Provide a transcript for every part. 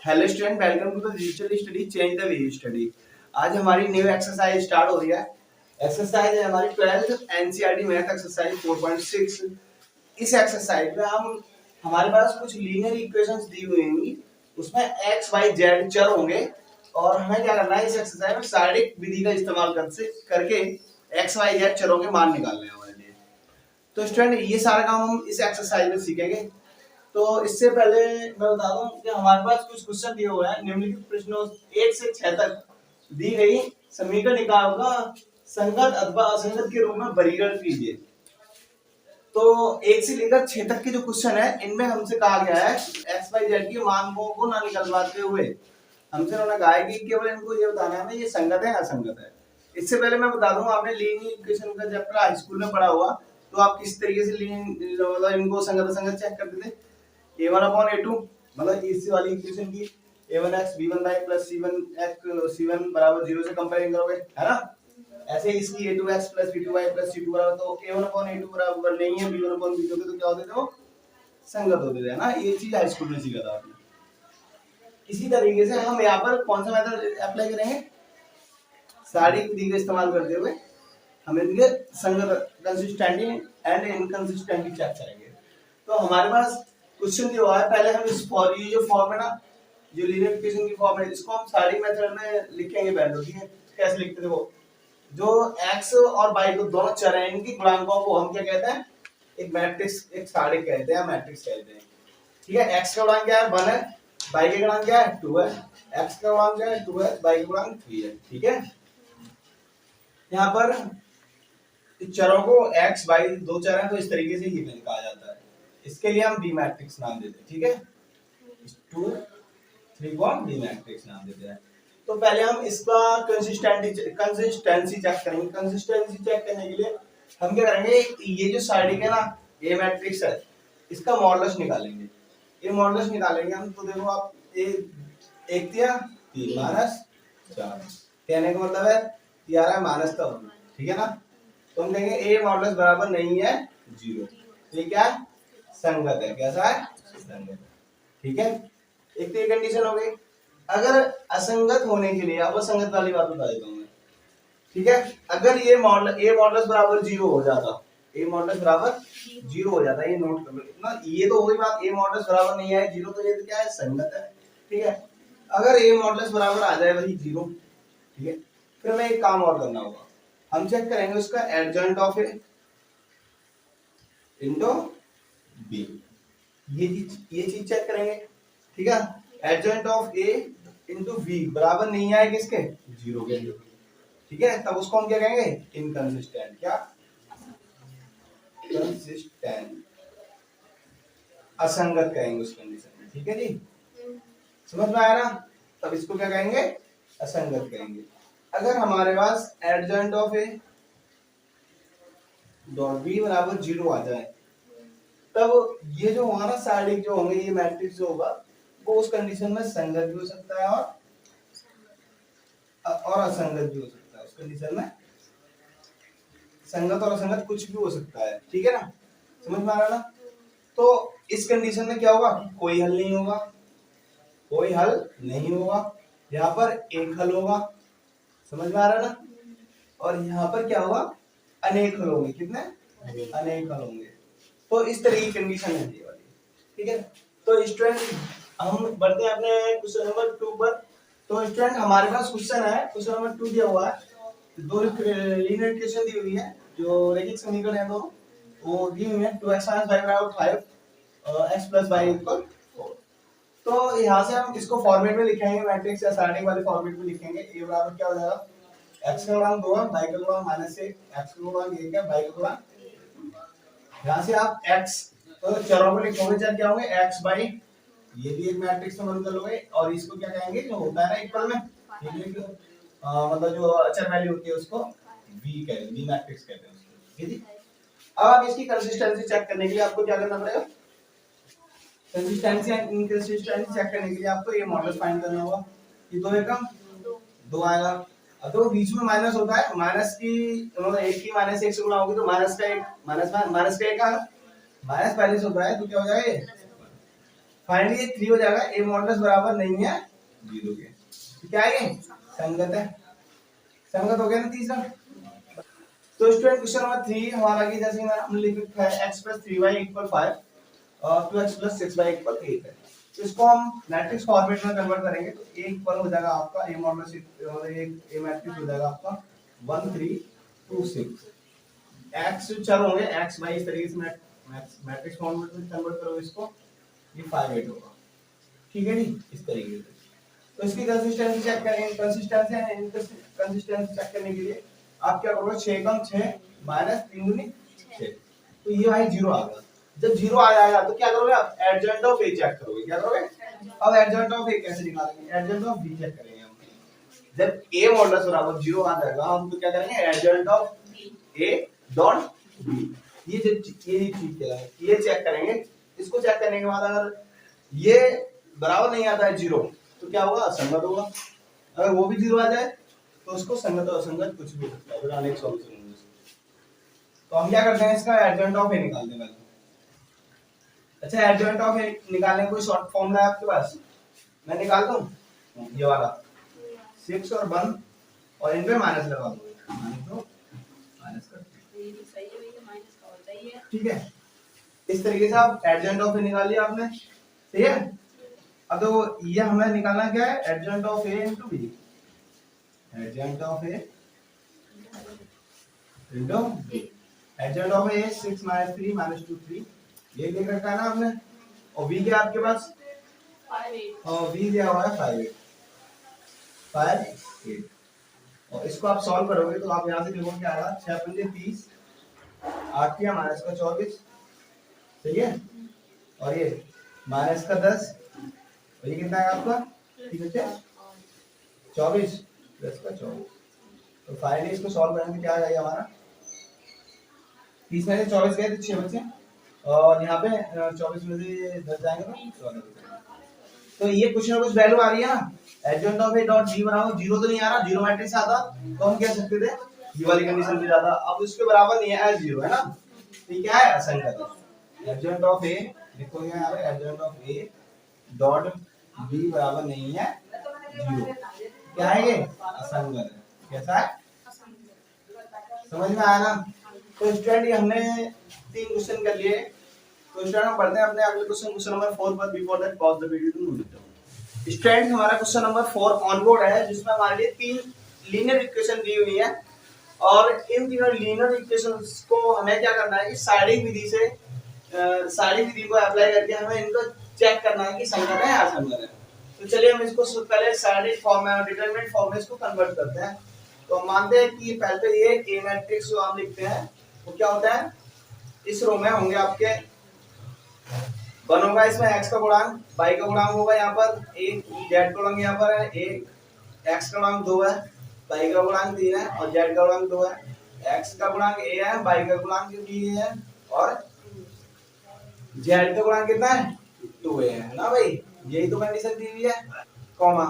Hello student, welcome to the digital study change the way you study. आज हमारी new exercise start हो रही है। एक्सरसाइज है हमारी 12th एनसीईआरटी मैथ एक्सरसाइज 4.6। इस एक्सरसाइज में हमारे पास कुछ लीनियर इक्वेशंस दी हुई होंगी, उसमें एक्स वाई जेड चर होंगे और हमें क्या करना है इस एक्सरसाइज में साइडिक विधि का इस्तेमाल करके एक्स वाई जेड चरों के मान निकालने हैं हमारे लिए। तो स्टूडेंट ये सारा काम हम इस एक्सरसाइज में सीखेंगे। तो इससे पहले मैं बता दूं कि हमारे पास कुछ क्वेश्चन दिए हुए हैं। निम्नलिखित प्रश्नों 1 से 6 तक दी गई समीकरण निकाल का संगत अथवा असंगत के रूप में वर्गीकरण कीजिए। तो 1 से लेकर 6 तक के जो क्वेश्चन है इनमें हमसे कहा गया है एक्स वाई जेड के मानों को ना निकलवाते हुए हमसे उन्होंने कहा है कि केवल इनको ये बताना है ये संगत है असंगत है। इससे पहले मैं बता दूं, आपने लीनियर इक्वेशन का चैप्टर हाई स्कूल में पढ़ा हुआ, तो आप किस तरीके से इनको संगत असंगत चेक करते थे। a1/a2 मतलब इस वाली इक्वेशन की a1x b1y plus c1 बराबर 0 से कंपेयरिंग करोगे, है ना। ऐसे इसकी a2x plus b2y plus c2 बराबर, तो a1/a2 बराबर नहीं है b1/b2 के, तो क्या होते थे वो संगत होते थे, ना। ये चीज हाई स्कूल में सीखा था आपने। इसी तरीके से हम यहाँ पर कौन सा मेथड अप्लाई करेंगे, सारी विधि का इस्तेमाल करते हुए हम इनके संगत कंसिस्टेंटी एंड इनकंसिस्टेंटी चेक करेंगे। तो हमारे पास क्वेश्चन जो है, पहले हम इस ये जो फॉर्म है ना, जो लीनियर इक्वेशन की फॉर्म है, इसको हम सारी मेथड में लिखेंगे पहले। ठीक है, कैसे लिखते थे वो, जो x और y को दोनों चर हैं, इनकी गुणांकों को हम क्या कहते हैं, एक मैट्रिक्स, एक सारिक कहते हैं, मैट्रिक्स कहते हैं। ठीक है, x का गुणांक क्या है 1 है, y का गुणांक क्या है 2 है, x का गुणांक क्या है 2 है, y का गुणांक 3 है। ठीक है, यहाँ पर चरों को x y दो चर हैं, तो इस तरीके से ये कहा जाता है। इसके लिए हम बी मैट्रिक्स नाम देते हैं। ठीक है, 2 3 को बी मैट्रिक्स नाम देते हैं। तो पहले हम इसका कंसिस्टेंसी चेक करेंगे। कंसिस्टेंसी चेक करने के लिए हम क्या करेंगे, ये जो साइडिक है ना, ए मैट्रिक्स है, इसका मॉडुलस निकालेंगे। ये मॉडुलस निकालेंगे हम, तो देखो आप ए 1 दिया 3 माइनस 4, कहने का मतलब है ये आ रहा है माइनस का 1। ठीक है ना, तो हम कहेंगे ए मॉडुलस बराबर नहीं है 0, ये क्या है संगत है। कैसा है, संगत है। ठीक है, एक तो ये कंडीशन हो गई। अगर असंगत होने के लिए, अब असंगत वाली बात बता देता हूं मैं। ठीक है, अगर ये मॉडल ए मॉडुलस बराबर 0 हो जाता, ए मॉडुलस बराबर 0 हो जाता, ये नोट कर लो इतना। ये तो वही बात, ए मॉडुलस बराबर नहीं है 0, तो ये तो क्या है संगत है। ठीक है, अगर ए मॉडुलस बराबर आ जाए वही 0, ठीक है, फिर हमें एक काम और करना होगा। हम चेक करेंगे उसका adjoint of A into B, ये चीज चेक करेंगे। ठीक है, adjoint of A into B बराबर नहीं आए किसके 0 के। ठीक है, तब उसको हम क्या कहेंगे इनकंसिस्टेंट। क्या, कंसिस्टेंट, असंगत कहेंगे उस कंडीशन में। ठीक है जी, समझ में आया ना। तब इसको क्या कहेंगे असंगत कहेंगे। अगर हमारे पास adjoint of A dot B बराबर 0 आ जाए, तब ये जो होगा ना साइडिक जो होंगे, ये मैट्रिक्स जो होगा वो उस कंडीशन में संगत भी हो सकता है और असंगत भी हो सकता है। उस कंडीशन में संगत और असंगत कुछ भी हो सकता है। ठीक है ना, समझ में आ रहा ना। तो इस कंडीशन में क्या होगा, कोई हल नहीं होगा, कोई हल नहीं होगा। यहाँ पर एक हल होगा, समझ में आ रहा ना। और यहाँ पर क्या होगा, अनेक हल होंगे। कितने, अनेक हल होंगे। तो इस तरह की कंडीशन है ये वाली। ठीक है, तो स्टूडेंट हम बढ़ते हैं अपने क्वेश्चन नंबर 2 पर। तो स्टूडेंट हमारे पास क्वेश्चन है, क्वेश्चन नंबर 2 दिया हुआ है। दो लीनियर इक्वेशन दी हुई है, जो रैखिक समीकरण है दोनों, वो दी हुई है 2x - y = 5 x + y = 4। तो यहाँ से हम इसको फॉर्मेट में लिखेंगे, मैट्रिक्स या सारणी वाले फॉर्मेट में लिखेंगे। a बराबर क्या हो जाएगा, x का गुणांक 2 है, y का गुणांक -1, x का गुणांक 1 है, y का गुणांक। यहाँ से आप x तो चरों को लिखोगे, चर क्या होंगे x by, ये भी एक मैट्रिक्स में बंद कर लोगे, और इसको क्या कहेंगे जो होता है ना इक्वल में, मतलब जो अचर वैल्यू होती है उसको v कहते हैं, v मैट्रिक्स कहते हैं उसको। ठीक है, अब आप इसकी कंसिस्टेंसी चेक करने के लिए आपको क्या करना पड़ेगा, कंसिस्टेंसी एंड इनकंसिस्टेंसी चेक करने के लिए आपको ये मॉडल फाइंड करना होगा। ये 2 एकम 2 आएगा, अब तो बीच में माइनस होता है, माइनस की मतलब 1 की -1 से गुणा होगी तो माइनस का 1 माइनस का 1 आएगा, माइनस पहले से होता है तो क्या हो जाएगा ये। फाइनली ये 3 हो जाएगा, ए मॉडुलस बराबर नहीं है 0 के। तो क्या है ये संगत है, संगत हो गया ना तीसरा। तो स्टूडेंट क्वेश्चन नंबर 3 हमारा की जैसे हमने लिख रखा है x + 3y = 5 और 2x + 6y = 8 है। तो इसको हम मैट्रिक्स फॉर्मेट में कन्वर्ट करेंगे तो a इक्वल हो जाएगा आपका a मॉडुलस एक a मैट्रिक्स हो जाएगा आपका 1 3 2 6। x चर होंगे x y इस तरीके से मैट्रिक्स फॉर्मेट में कन्वर्ट करोगे इसको, ये 5 8 होगा। ठीक है जी, इस तरीके से। तो इसकी कंसिस्टेंसी चेक करेंगे, कंसिस्टेंसी है कंसिस्टेंसी चेक करने के लिए आप क्या करोगे 6 कम 6 माइनस 3 दूनी 6, तो ये भाई 0 आ गया। जब 0 आ जाएगा तो क्या करोगे आप एडजॉइंट ऑफ ए चेक करोगे, क्या करोगे अब एडजॉइंट ऑफ ए कैसे निकालेंगे, एडजॉइंट ऑफ बी चेक करेंगे हम। जब ए मॉडुलस बराबर 0 आ जाएगा हम तो क्या करेंगे adjoint of A dot B, ये चीज क्या है ये चेक करेंगे। इसको चेक करने के बाद अगर ये बराबर नहीं आता है 0 तो क्या होगा असंगत होगा, अगर वो भी 0 आ जाए तो उसको संगत और असंगत कुछ भी हो सकता है, फिर अनेक सॉल्यूशन होंगे। तो हम क्या करते हैं इसका एडजॉइंट ऑफ ए निकालते हैं। अच्छा एडजॉइंट ऑफ ए निकालने कोई शॉर्ट फॉर्मूला है आपके पास, मैं निकाल दूं ये वाला 6 और 1 और इन पे माइनस लगा दो, माइनस कर, ठीक है। इस तरीके से आप एडजॉइंट ऑफ ए निकाल लिया आपने, ठीक है। अब तो ये हमें निकालना क्या है adjoint of A into B, adjoint of A into B, adjoint of A 6 - 3 - 2 3, ये लिख रखा है ना आपने। और बी क्या आपके पास 5 8, और बी दिया हुआ है 5 8। और इसको आप सॉल्व करोगे तो आप यहां से देखो क्या आएगा 6 पंजे 30, 8 किया माइनस का 24, सही है। और ये माइनस का 10, और ये कितना है आपका 24 प्लस का 24। तो फाइनली इसको सॉल्व करेंगे क्या आ जाएगा हमारा 30 में से 24 गए तो 6 बचे, और यहाँ पे 24 में से 10 जाएंगे तो 14 बचे। तो ये कुछ ना कुछ वैल्यू आ रही है ना, adjoint of A dot B बराबर 0 तो नहीं आ रहा, 0 मैट्रिक्स आता तो हम कह सकते थे ये वाली कंडीशन पे जाता, अब उसके बराबर नहीं है 0 है ना, तो क्या है असंगत है। एडजॉइंट ऑफ ए लिखोगे यहाँ पे adjoint of A dot B बराबर नहीं है 0, क्या है ये असंगत है, कैसा है समझ में आया ना। तो स्टूडेंट ये हमने 3 क्वेश्चन कर लिए। तो स्टूडेंट हम पढ़ते हैं अपने अगले क्वेश्चन, क्वेश्चन नंबर 4 पर। Before that pause the video to note. Student हमारा क्वेश्चन नंबर 4 ऑनबोर्ड है, जिसमें हमारे लिए 3 लीनियर इक्वेशन दी हुई है, और इन तीनों लीनियर इक्वेशंस को हमें क्या करना है कि साइडिंग विधि से साइडिंग विधि को अप्लाई करके हमें इनको चेक करना है कि संगत है या असंगत है। तो चलिए हम इसको पहले साइडिंग फॉर्म में डिटरमिनेंट फॉर्म में इसको कन्वर्ट करते हैं। तो हम मानते हैं कि पहले ये ए मैट्रिक्स जो हम लिखते हैं वो क्या होता है, इस रो में होंगे आपके 1 होगा, इसमें x का गुणांक, y का गुणांक होगा यहाँ पर 1, z का गुणांक यहाँ पर है 1, x का गुणांक 2 है, y का गुणांक 3 है और z का गुणांक 2 है। x का गुणांक a है, y का गुणांक b है और z का गुणांक कितना है 2a है ना भाई, यही तो कंडीशन दी हुई है। कॉमा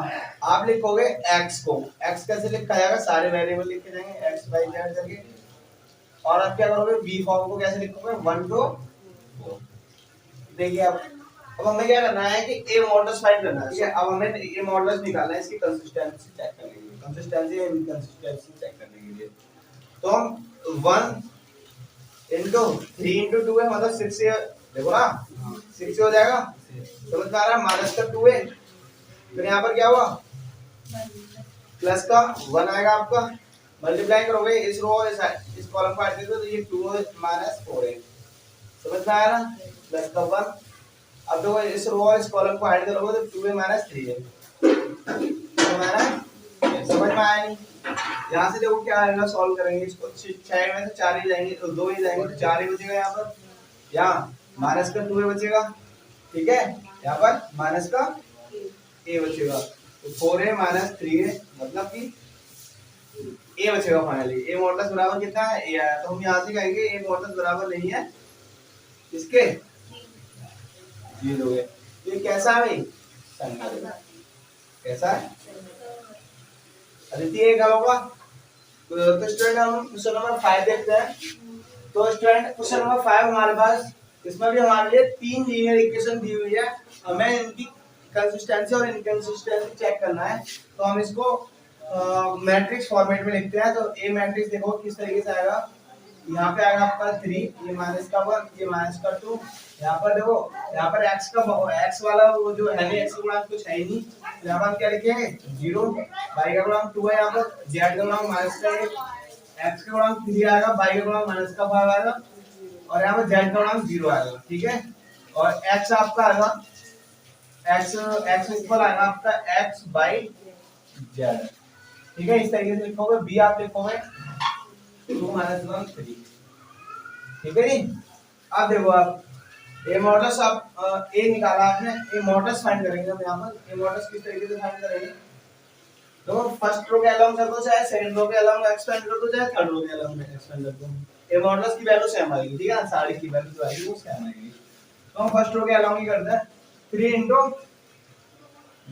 आप लिखोगे x को, x कैसे लिखा जाएगा सारे वेरिएबल लिखे जाएंगे x y z करके, और आप क्या करोगे b फॉर्म को कैसे लिखोगे 1 2 4। देखिए अब हमें क्या करना है कि ए मॉडुलस फाइंड करना है, ठीक है। अब हमें ए मॉडुलस निकालना है इसकी कंसिस्टेंसी चेक करने के लिए, कंसिस्टेंसी एंड इनकंसिस्टेंसी चेक करने के लिए। तो हम 1 into 3 into 2 है मतलब 6 से देखो ना 6 से हो जाएगा, समझ में आ रहा है, माइनस का 2 है, फिर यहाँ पर क्या हुआ प्लस का 1 आएगा आपका, मल्टीप्लाई करोगे इस रो इस कॉलम को ऐड तो ये 2 माइनस 4 है, समझ में आया ना, प्लस का 1। अब देखो इस रो और इस कॉलम को ऐड करोगे तो 2 माइनस 3 है, तो मैंने समझ में आया नहीं। यहाँ से देखो क्या आएगा, सॉल्व करेंगे इसको 6 में से 4 ही जाएंगे तो 2 ही जाएंगे तो 4 ही बचेगा, यहाँ पर यहाँ माइनस का 2 बचेगा, ठीक है, यहाँ पर माइनस का a बचेगा, तो 4a माइनस 3a मतलब कि a बचेगा फाइनली। a मॉडुलस बराबर कितना है a आया, तो हम यहाँ से कहेंगे a मॉडुलस बराबर नहीं है इसके 0 है। ये कैसा है भाई संगत है, कैसा है अदिति क्या होगा। तो स्टूडेंट हम क्वेश्चन नंबर 5 देखते हैं। तो स्टूडेंट क्वेश्चन नंबर 5 हमारे पास इसमें भी हमारे लिए 3 लीनियर इक्वेशन दी हुई है, हमें इनकी कंसिस्टेंसी और इनकंसिस्टेंसी चेक करना है। तो हम इसको मैट्रिक्स फॉर्मेट में लिखते हैं। तो ए मैट्रिक्स देखो किस तरीके से आएगा, यहाँ पे आएगा आपका 3, ये माइनस का 1, ये माइनस का 2। यहाँ पर देखो, यहाँ पर x वाला वो जो है x का गुणांक कुछ है ही नहीं, तो यहाँ पर हम क्या लिखेंगे 0, y का गुणांक 2 है, यहाँ पर z का गुणांक माइनस का 1, x का गुणांक 3 आएगा, y का गुणांक माइनस का 5 आएगा, और यहाँ पर z का गुणांक 0 आएगा। ठीक है, और x आपका आएगा x इक्वल आएगा आपका x बाई z। ठीक है, इस तरीके से लिखोगे। b आप लिखोगे 2 - 1 3। ठीक है जी। अब देखो, आप ए मॉडल्स आप ए निकाला आपने, ए मॉडल्स फाइंड करेंगे हम यहाँ पर। ए मॉडल्स किस तरीके से फाइंड करेंगे, तो फर्स्ट रो के अलोंग कर दो, चाहे सेकंड रो के अलोंग एक्सपेंड कर दो, चाहे थर्ड रो के अलोंग एक्सपेंड कर दो। ए मॉडल्स की वैल्यू सेम आएगी। ठीक है, सारी की वैल्यू जो आएगी वो सेम आएगी। तो हम फर्स्ट रो के अलोंग ही करते हैं। 3 *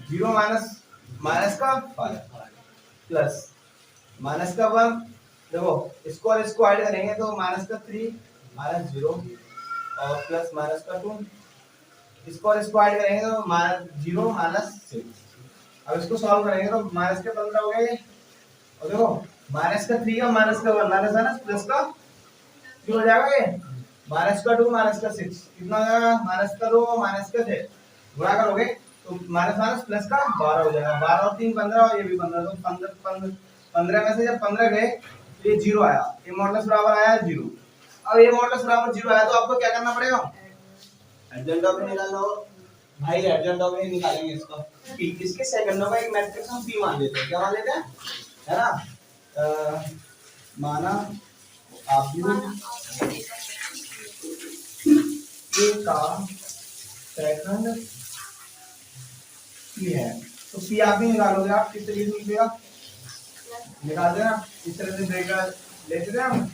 0 माइनस का 5 प्लस माइनस का 1। देखो, इसको और इसको ऐड करेंगे तो माइनस का 3 माइनस 0 और प्लस माइनस का 2। इसको और इसको ऐड करेंगे तो -0 माइनस 6। अब इसको सॉल्व करेंगे तो माइनस के 15 हो गए, और देखो माइनस का 3 और माइनस का 1 माइनस है ना, प्लस का क्यों हो जाएगा, ये माइनस का 2 माइनस का 6 कितना हो जाएगा, माइनस का 2 और माइनस का 6 गुणा करोगे तो माइनस माइनस प्लस का 12 हो जाएगा। 12 और 3 15, और ये भी 15, तो 15 में से जब 15 गए तो ये 0 आया, ये मॉडुलस बराबर आया 0। अब ये मॉडुलस बराबर 0 आया तो आपको क्या करना पड़ेगा, एडजॉइंट ऑफ निकालना होगा भाई। एडजॉइंट ऑफ निकालेंगे इसका, p इसके सेकंडों का एक मैट्रिक्स हम p मान लेते हैं। क्या मान लेते हैं, है ना, माना आप भी a का सेकंड p है, तो p आप भी निकालोगे। आप किस तरीके से निकलेगा, निकाल देना इस तरह से ब्रेकर लेते थे हम।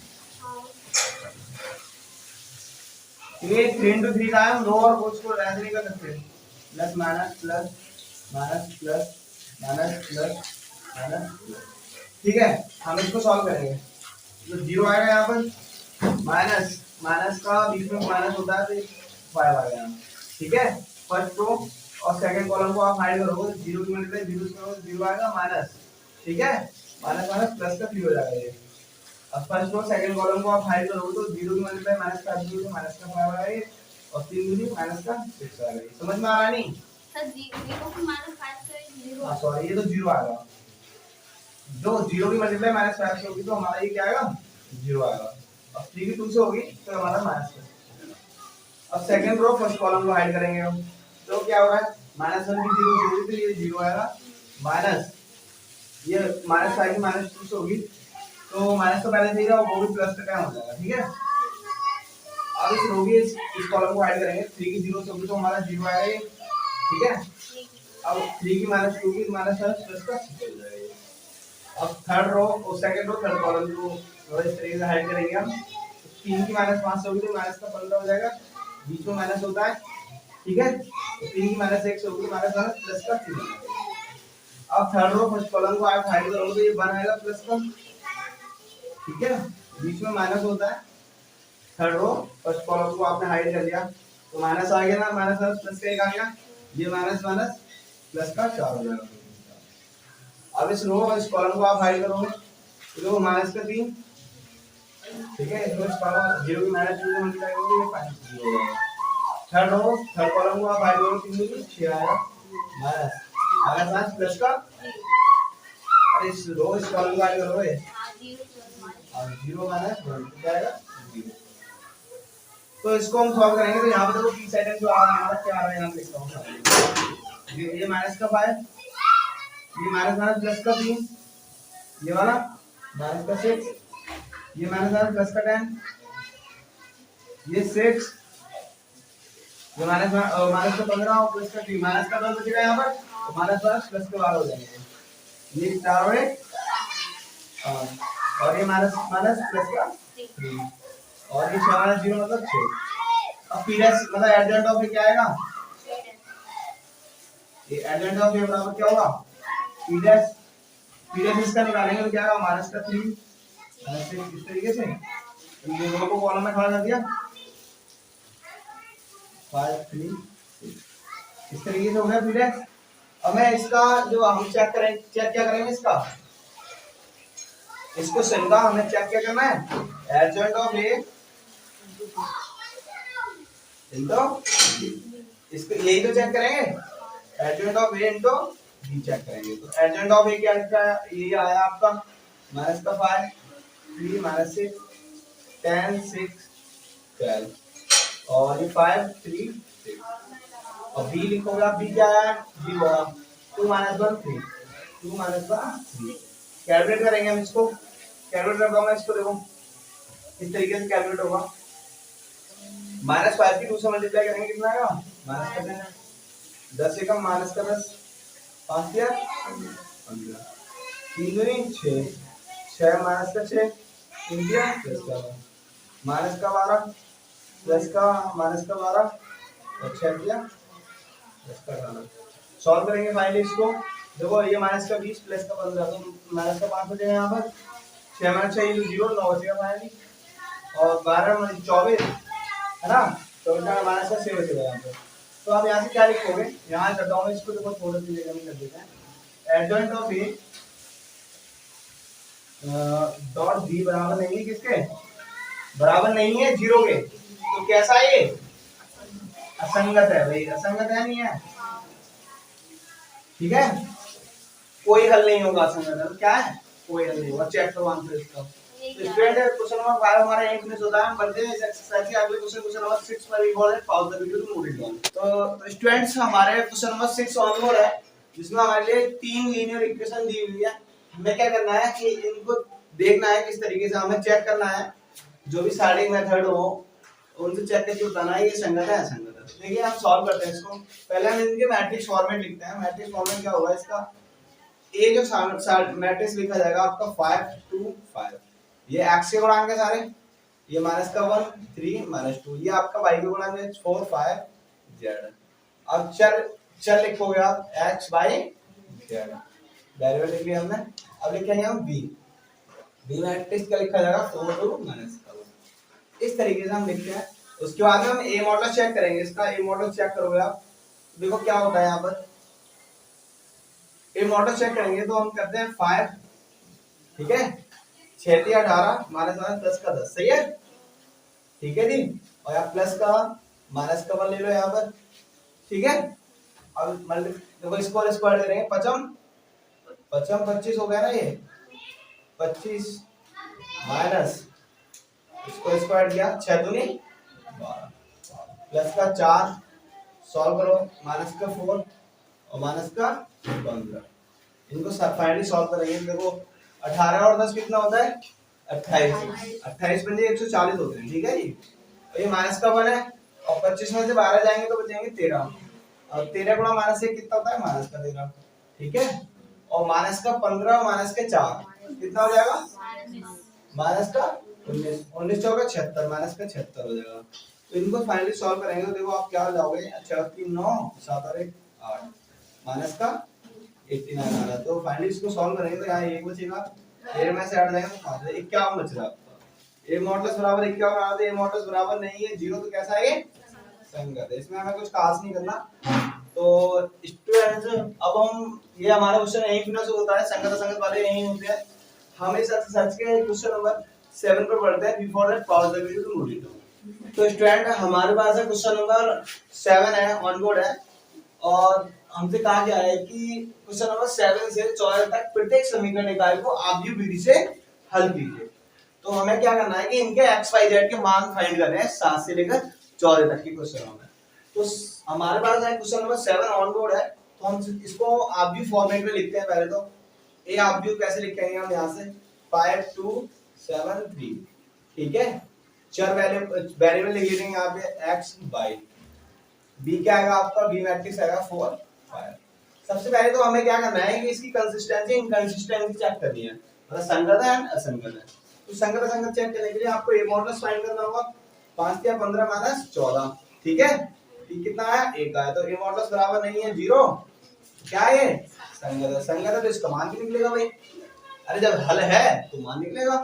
ये 3 * 3 का है, हम रो और कोस को ऐसे नहीं कर सकते, plus minus plus minus plus minus plus minus. ठीक है, हम इसको सॉल्व करेंगे तो 0 आएगा यहाँ पर, माइनस माइनस का बीच में माइनस होता है तो 5 आ गया। ठीक है, फर्स्ट रो और सेकंड कॉलम को आप हाइड करोगे, 0 की मल्टीप्लाई 0 से 0 आएगा माइनस। ठीक है, माइनस माइनस प्लस का 3 हो जाएगा ये। अब फर्स्ट रो सेकंड कॉलम को आप हाइड करोगे तो 0 की मल्टीप्लाई माइनस का 0 से माइनस का 5 आएगा, और 3 दूनी माइनस का 6 आएगा। समझ में आ रहा नहीं सर, 0 को -5 से 0। हां सॉरी, ये तो 0 आएगा, जो 0 की मल्टीप्लाई -5 से होगी तो हमारा ये क्या आएगा 0 आएगा, और 3 की 2 से होगी तो हमारा माइनस। अब सेकंड रो फर्स्ट कॉलम को हाइड करेंगे हम, तो क्या होगा, -1 की 0 से होगी तो ये 0 आएगा, माइनस ये -5 की -2 से होगी तो माइनस तो पहले से ही था, वो भी प्लस का हो जाएगा। ठीक है, अब इस रो की इस कॉलम को ऐड करेंगे, 3 की 0 से होगी तो हमारा 0 आएगा ये। ठीक है, अब 3 की -2 की माइनस प्लस का 6 हो जाएगा। अब थर्ड रो और सेकंड रो थर्ड कॉलम को इस तरीके से हाइड करेंगे हम, 3 की -5 से होगी तो माइनस का 15 हो जाएगा, बीच में माइनस होता है। ठीक है, तो 3 की -1 से होगी तो माइनस प्लस का 3 हो जाएगा। अब थर्ड रो फर्स्ट कॉलम को आप हाइड करोगे तो ये 1 आएगा प्लस का। ठीक है, बीच में माइनस होता है। थर्ड रो फर्स्ट कॉलम को आपने हाइड कर लिया तो माइनस आ गया ना, माइनस प्लस का 1 आ गया, ये माइनस माइनस प्लस का 4 हो जाएगा। अब इस रो और इस कॉलम को आप हाइड करोगे तो देखो माइनस का 3। ठीक है, इसमें इस कॉलम 0 की -2 से मल्टीप्लाई करोगे ये -0 हो जाएगा। थर्ड रो थर्ड कॉलम को आप हाइड करोगे 3 की 6 आएगा, माइनस माइनस प्लस का, और इस रो इस कॉलम को हाइड करोगे 0 माइनस 1 क्या आएगा 0। तो इसको हम सॉल्व करेंगे तो यहाँ पे देखो p सेकंड जो आ रहा है हमारा क्या आ रहा है, यहाँ पे लिखता हूँ, ये माइनस का 5, ये माइनस माइनस प्लस का 3, ये वाला माइनस का 6, ये माइनस माइनस प्लस का 10, ये 6, ये माइनस माइनस का 15 और प्लस का 3, माइनस का 10 बचेगा यहाँ पर, तो माइनस माइनस प्लस के 12 हो जाएंगे, ये 4 हो गए, और ये माइनस माइनस प्लस का 3, और ये 6 - 0 मतलब 6। अब p डैश मतलब एडजॉइंट ऑफ क्या आएगा, ये एडजॉइंट ऑफ बराबर क्या होगा p डैश इसका निकालेंगे तो क्या आएगा माइनस का 3 माइनस 6 इस तरीके से। ये दोनों को कॉलम में खड़ा कर दिया, 5 3 6 इस तरीके से हो गया फिर। अब मैं इसका जो हम चेक क्या करेंगे इसका, इस क्वेश्चन का हमें चेक क्या करना है, एडजॉइंट ऑफ ए इनटू, इसको यही तो चेक करेंगे, adjoint of A into B check करेंगे। तो एडजॉइंट ऑफ ए क्या ये आया आपका माइनस का 5 3 माइनस 6 10 6 12 और ये 5 3 6 और बी लिखोगे आप, बी क्या है, बी होगा 2 माइनस 1 3 2 माइनस 1 3। कैलकुलेट करेंगे हम इसको, कैलकुलेट करता हूँ मैं इसको, देखो इस तरीके से कैलकुलेट होगा। -5 की 2 से मल्टीप्लाई करेंगे कितना आएगा, माइनस कर देना 10 एकम माइनस का 10 5 या 15 3 दूनी 6 6 माइनस का 6 3 दिया प्लस का माइनस का 12 प्लस का माइनस का 12 और 6 दिया प्लस का 18। सॉल्व करेंगे फाइनली इसको, देखो ये माइनस का 20 प्लस का 15 तो माइनस का 5 हो जाएगा यहाँ पर, 6 माइनस 6 0 9 बचेगा फाइनली और 12 माइनस 24 है ना, तो इसका माइनस का 6 बचेगा यहाँ पर। तो आप यहाँ से क्या लिखोगे, यहाँ करता हूँ इसको, देखो थोड़ा सी जगह में कर देते हैं। Adjoint of A dot B बराबर नहीं है किसके, बराबर नहीं है 0 के, तो कैसा है ये, असंगत है भाई, असंगत है नहीं है, ठीक है, कोई हल नहीं होगा असंगत है, क्या है कोई हल नहीं होगा। चेक करो आंसर इसका। तो स्टूडेंट क्वेश्चन नंबर 5 हमारा 1 मिनट होता है, हम बढ़ते हैं इस एक्सरसाइज के अगले क्वेश्चन नंबर 6 पर evolve pause the video to note it down. तो स्टूडेंट्स हमारे क्वेश्चन नंबर 6 ऑन है, जिसमें हमारे लिए 3 लीनियर इक्वेशन दी हुई है। हमें क्या करना है कि इनको देखना है किस तरीके से, हमें चेक करना है जो भी साइडिंग मेथड हो उनसे चेक करके बताना है ये संगत है असंगत है। देखिए हम सॉल्व करते हैं इसको, पहले हम इनके मैट्रिक्स फॉर्मेट लिखते हैं। मैट्रिक्स फॉर्मेट क्या होगा इसका, ए जो मैट्रिक्स लिखा जाएगा आपका 5 2 5, ये x के गुणांक है सारे, ये माइनस का 1 3 माइनस 2, ये आपका y के गुणांक है 4 5 z। अब चल लिखोगे आप x by z, वेरिएबल लिख लिया हमने। अब लिखेंगे हम b मैट्रिक्स का लिखा जाएगा 4 2 माइनस का 1, इस तरीके से हम लिखते हैं। उसके बाद हम a मॉडल चेक करेंगे, इसका a मॉडल चेक करोगे आप, देखो क्या होता है यहाँ पर। a मॉडल चेक करेंगे तो हम करते हैं 5, ठीक है 6 3 18 माइनस 10 का 10, सही है, ठीक है जी। और यहाँ प्लस का माइनस का 1 ले लो यहाँ पर, ठीक है। अब देखो इसको स्क्वायर करेंगे, पचम 25 हो गया ना, ये 25 माइनस इसको स्क्वायर किया 6 दूनी 12 प्लस का 4 सॉल्व करो, माइनस का 4 और माइनस का 15, इनको फाइनली सॉल्व करेंगे। देखो 18 और 10 कितना होता है 28, 28 बन 140 होते हैं, ठीक है जी। और ये माइनस का 1 है और 25 में से 12 जाएंगे तो बचेंगे 13, और 13 गुणा माइनस 1 कितना होता है माइनस का 13, ठीक है। और माइनस का 15 माइनस के 4 कितना हो जाएगा माइनस का 19, 19 चौका 76 माइनस का 76 हो जाएगा। तो इनको फाइनली सॉल्व करेंगे तो देखो आप क्या लाओगे, 4 3 9 7 और 1 8 माइनस का 89 आ रहा है। तो फाइनली इसको सॉल्व करेंगे तो यहाँ 1 बचेगा, 13 में से 8 जाएगा तो 5 51 बच रहा है आपका। a मॉडुलस बराबर 51 आ रहा है, a मॉडुलस बराबर नहीं है 0, तो कैसा है ये संगत है, इसमें हमें कुछ खास नहीं करना। तो स्टूडेंट्स अब हम ये हमारा क्वेश्चन यही फिर से होता है, संगत असंगत वाले यही होते हैं। हम इस एक्सरसाइज के क्वेश्चन नंबर 7 पर पढ़ते हैं। Before that pause the video to note it down. तो स्टूडेंट हमारे पास है क्वेश्चन नंबर 7 है, ऑन बोर्ड है, और हमसे कहा गया है कि क्वेश्चन नंबर 7 से 14 तक प्रत्येक समीकरण निकाय को आव्यूह विधि से हल कीजिए। तो हमें क्या करना है कि इनके x y z के मान फाइंड करने हैं 7 से लेकर 14 तक के क्वेश्चनों में। तो हमारे पास है क्वेश्चन नंबर 7 ऑन बोर्ड है, तो हम इसको आव्यूह फॉर्मेट में लिखते हैं। पहले तो ए आव्यूह कैसे लिखेंगे हम, यहाँ से 5 2 7 3, ठीक है। चर वेरिएबल लिख लेंगे यहाँ पे x by, b क्या आएगा आपका, b मैट्रिक्स आएगा 4 5। सबसे पहले तो हमें क्या करना है कि इसकी कंसिस्टेंसी इनकंसिस्टेंसी चेक करनी है, मतलब संगत है असंगत है। तो संगत असंगत चेक करने के लिए आपको ए मॉडुलस फाइंड करना होगा, 5 या 15 माइनस 14, ठीक है। ये कितना आया 1 आया, तो ए मॉडुलस बराबर नहीं है 0, क्या है ये संगत है तो इसका मान भी निकलेगा भाई। अरे जब हल है तो मान निकलेगा।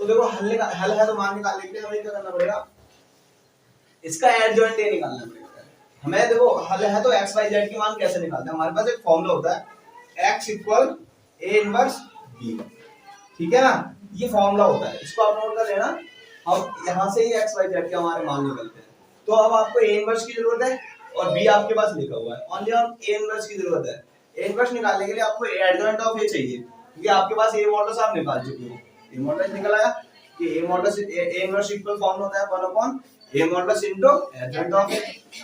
तो देखो हल है तो मान निकालने के लिए हमें क्या करना पड़ेगा, इसका एडजॉइंट ए निकालना पड़ेगा हमें। देखो हल है तो एक्स वाई जेड की मान कैसे निकालते हैं, हमारे पास एक फॉर्मूला होता है X equal A inverse B, ठीक है ना, ये फॉर्मूला होता है, इसको आप नोट कर लेना। अब यहाँ से ही एक्स वाई जेड के हमारे मान निकलते हैं। तो अब आपको ए इनवर्स की जरूरत है और बी आपके पास लिखा हुआ है, ओनली ऑन ए इनवर्स की जरूरत है। ए इनवर्स निकालने के लिए आपको एडजॉइंट ऑफ ए चाहिए, क्योंकि आपके पास ए मॉडल्स आप निकाल चुके हो। ए मॉडल्स निकल आया कि A modulus A inverse equal form होता है 1 upon A modulus into adjoint of A,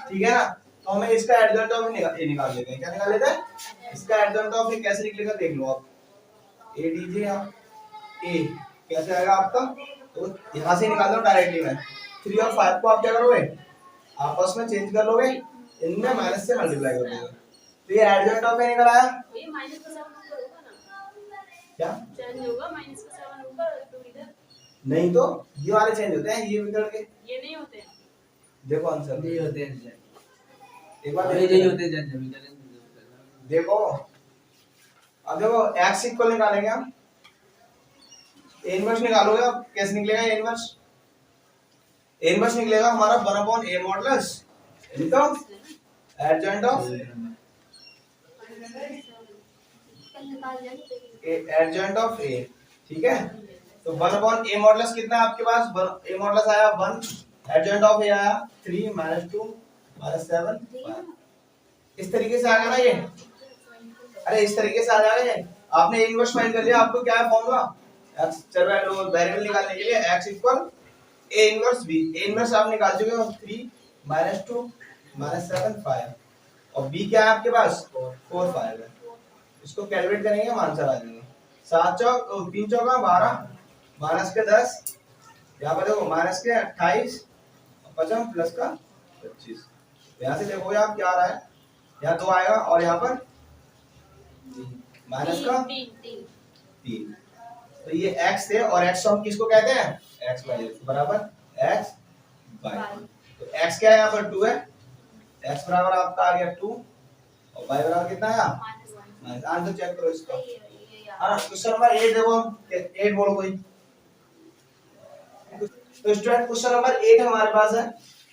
ठीक है ना। तो हमें इसका एडजॉइंट ऑफ ए निकाल लेते हैं। क्या निकाल लेते हैं? इसका एडजॉइंट ऑफ ए कैसे निकलेगा देख लो आप। ए दीजिए आप, ए कैसे आएगा आपका, तो यहाँ से निकाल दो डायरेक्टली में। 3 और 5 को आप क्या करोगे, आपस में चेंज कर लोगे, इनमें माइनस से मल्टीप्लाई कर दोगे, तो ये एडजॉइंट ऑफ ए निकल आया। ये माइनस का 7 ऊपर होगा ना, क्या चेंज होगा, माइनस का 7 ऊपर तो इधर नहीं, तो ये वाले चेंज होते हैं, ये बिगड़ के ये नहीं होते हैं। देखो आंसर ये होते हैं एक बार ये नहीं होते जन जब देखो। अब देखो x इक्वल निकालेंगे हम, a इनवर्स निकालोगे आप, कैसे निकलेगा a इनवर्स? a इनवर्स निकलेगा हमारा 1 upon a modulus into adjoint of adjoint of a, ठीक है। तो 1 अपॉन a मॉडुलस कितना है आपके पास, a मॉडुलस आया 1, एडजॉइंट ऑफ a आया 3 -2 -7 इस तरीके से आएगा ना ये। अरे इस तरीके से आ जाएगा ये। आपने इनवर्स फाइंड कर लिया, आपको क्या है फॉर्मूला, x चर वेरिएबल निकालने के लिए x equal a inverse b। a inverse आप निकाल चुके हो 3 -2 -7 5 और b क्या है आपके पास 4 5 है। इसको कैलकुलेट करेंगे, आंसर आ जाएगा 7 चौक 3 चौका 12 माइनस के 10, यहाँ पर देखो माइनस के 28 55 प्लस का 25। यहाँ से देखो आप क्या आ रहा है, यहाँ 2 आएगा और यहाँ पर माइनस का 3। तो ये x थे और x हम किसको कहते हैं, x y बराबर x y। तो x क्या है यहाँ पर 2 है, x बराबर आपका आ गया 2 और y बराबर कितना आया माइनस। आंसर चेक करो इसका। हाँ क्वेश्चन नंबर 8 देखो, 8 बोलो कोई। तो स्टूडेंट क्वेश्चन नंबर 8 हमारे पास है।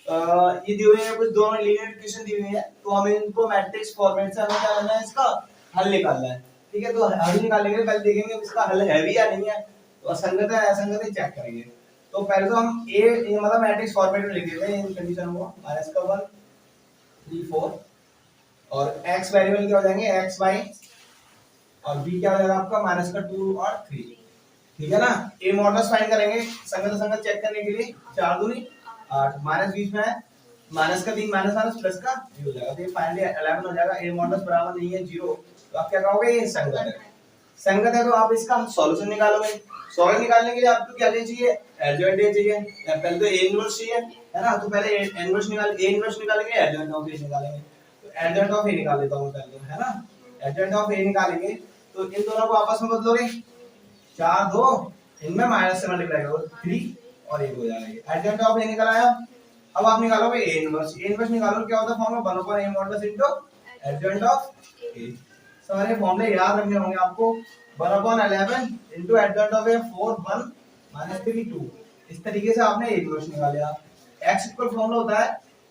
ये दिए हुए हैं कुछ दोनों लीनियर इक्वेशन दी हुई है, तो हमें इनको मैट्रिक्स फॉर्मेट से हमें क्या करना है, इसका हल निकालना है, ठीक है। तो हल निकालने के लिए पहले देखेंगे इसका हल है भी या नहीं है, तो असंगत है असंगत है चेक करेंगे। तो पहले तो हम ए मतलब मैट्रिक्स फॉर्मेट में लिख देते हैं इन कंडीशन को, माइनस का 1 3 4 और x वेरिएबल क्या हो जाएंगे x y और b क्या हो जाएगा आपका माइनस का 2 और 3, ठीक है ना। a मॉडुलस फाइंड करेंगे संगत असंगत चेक करने के लिए, 4 दूनी 8 माइनस बीच में है माइनस का 3 माइनस माइनस प्लस का 0 हो जाएगा, तो ये फाइनली 11 हो जाएगा। a मॉडुलस बराबर नहीं है 0, तो आप क्या कहोगे, ये संगत है। संगत है तो आप इसका सॉल्यूशन निकालोगे। सॉल्यूशन निकालने के लिए आपको क्या चाहिए, एडजॉइंट ए चाहिए, पहले तो ए इनवर्स चाहिए है ना। तो पहले ए इनवर्स निकालेंगे, एडजॉइंट ऑफ ए निकालेंगे। तो एडजॉइंट ऑफ ए निकाल लेता हूं पहले, है ना। एडजॉइंट ऑफ ए निकालेंगे तो इन दोनों को आपस में बदलोगे, 4 2 इनमें माइनस से मल्टीप्लाई करो 3 और 1 हो जाएगा। एडजॉइंट ऑफ ए निकल आया। अब आप निकालोगे ए इनवर्स। ए इनवर्स निकालो, क्या होता है formula 1 upon a modulus into adjoint of A. सारे फॉर्मूले याद रखने होंगे आपको। 1 upon 11 into adjoint of A 4 1 minus 3 2। इस तरीके से आपने ए इनवर्स निकाल लिया। x इक्वल फॉर्मूला होता है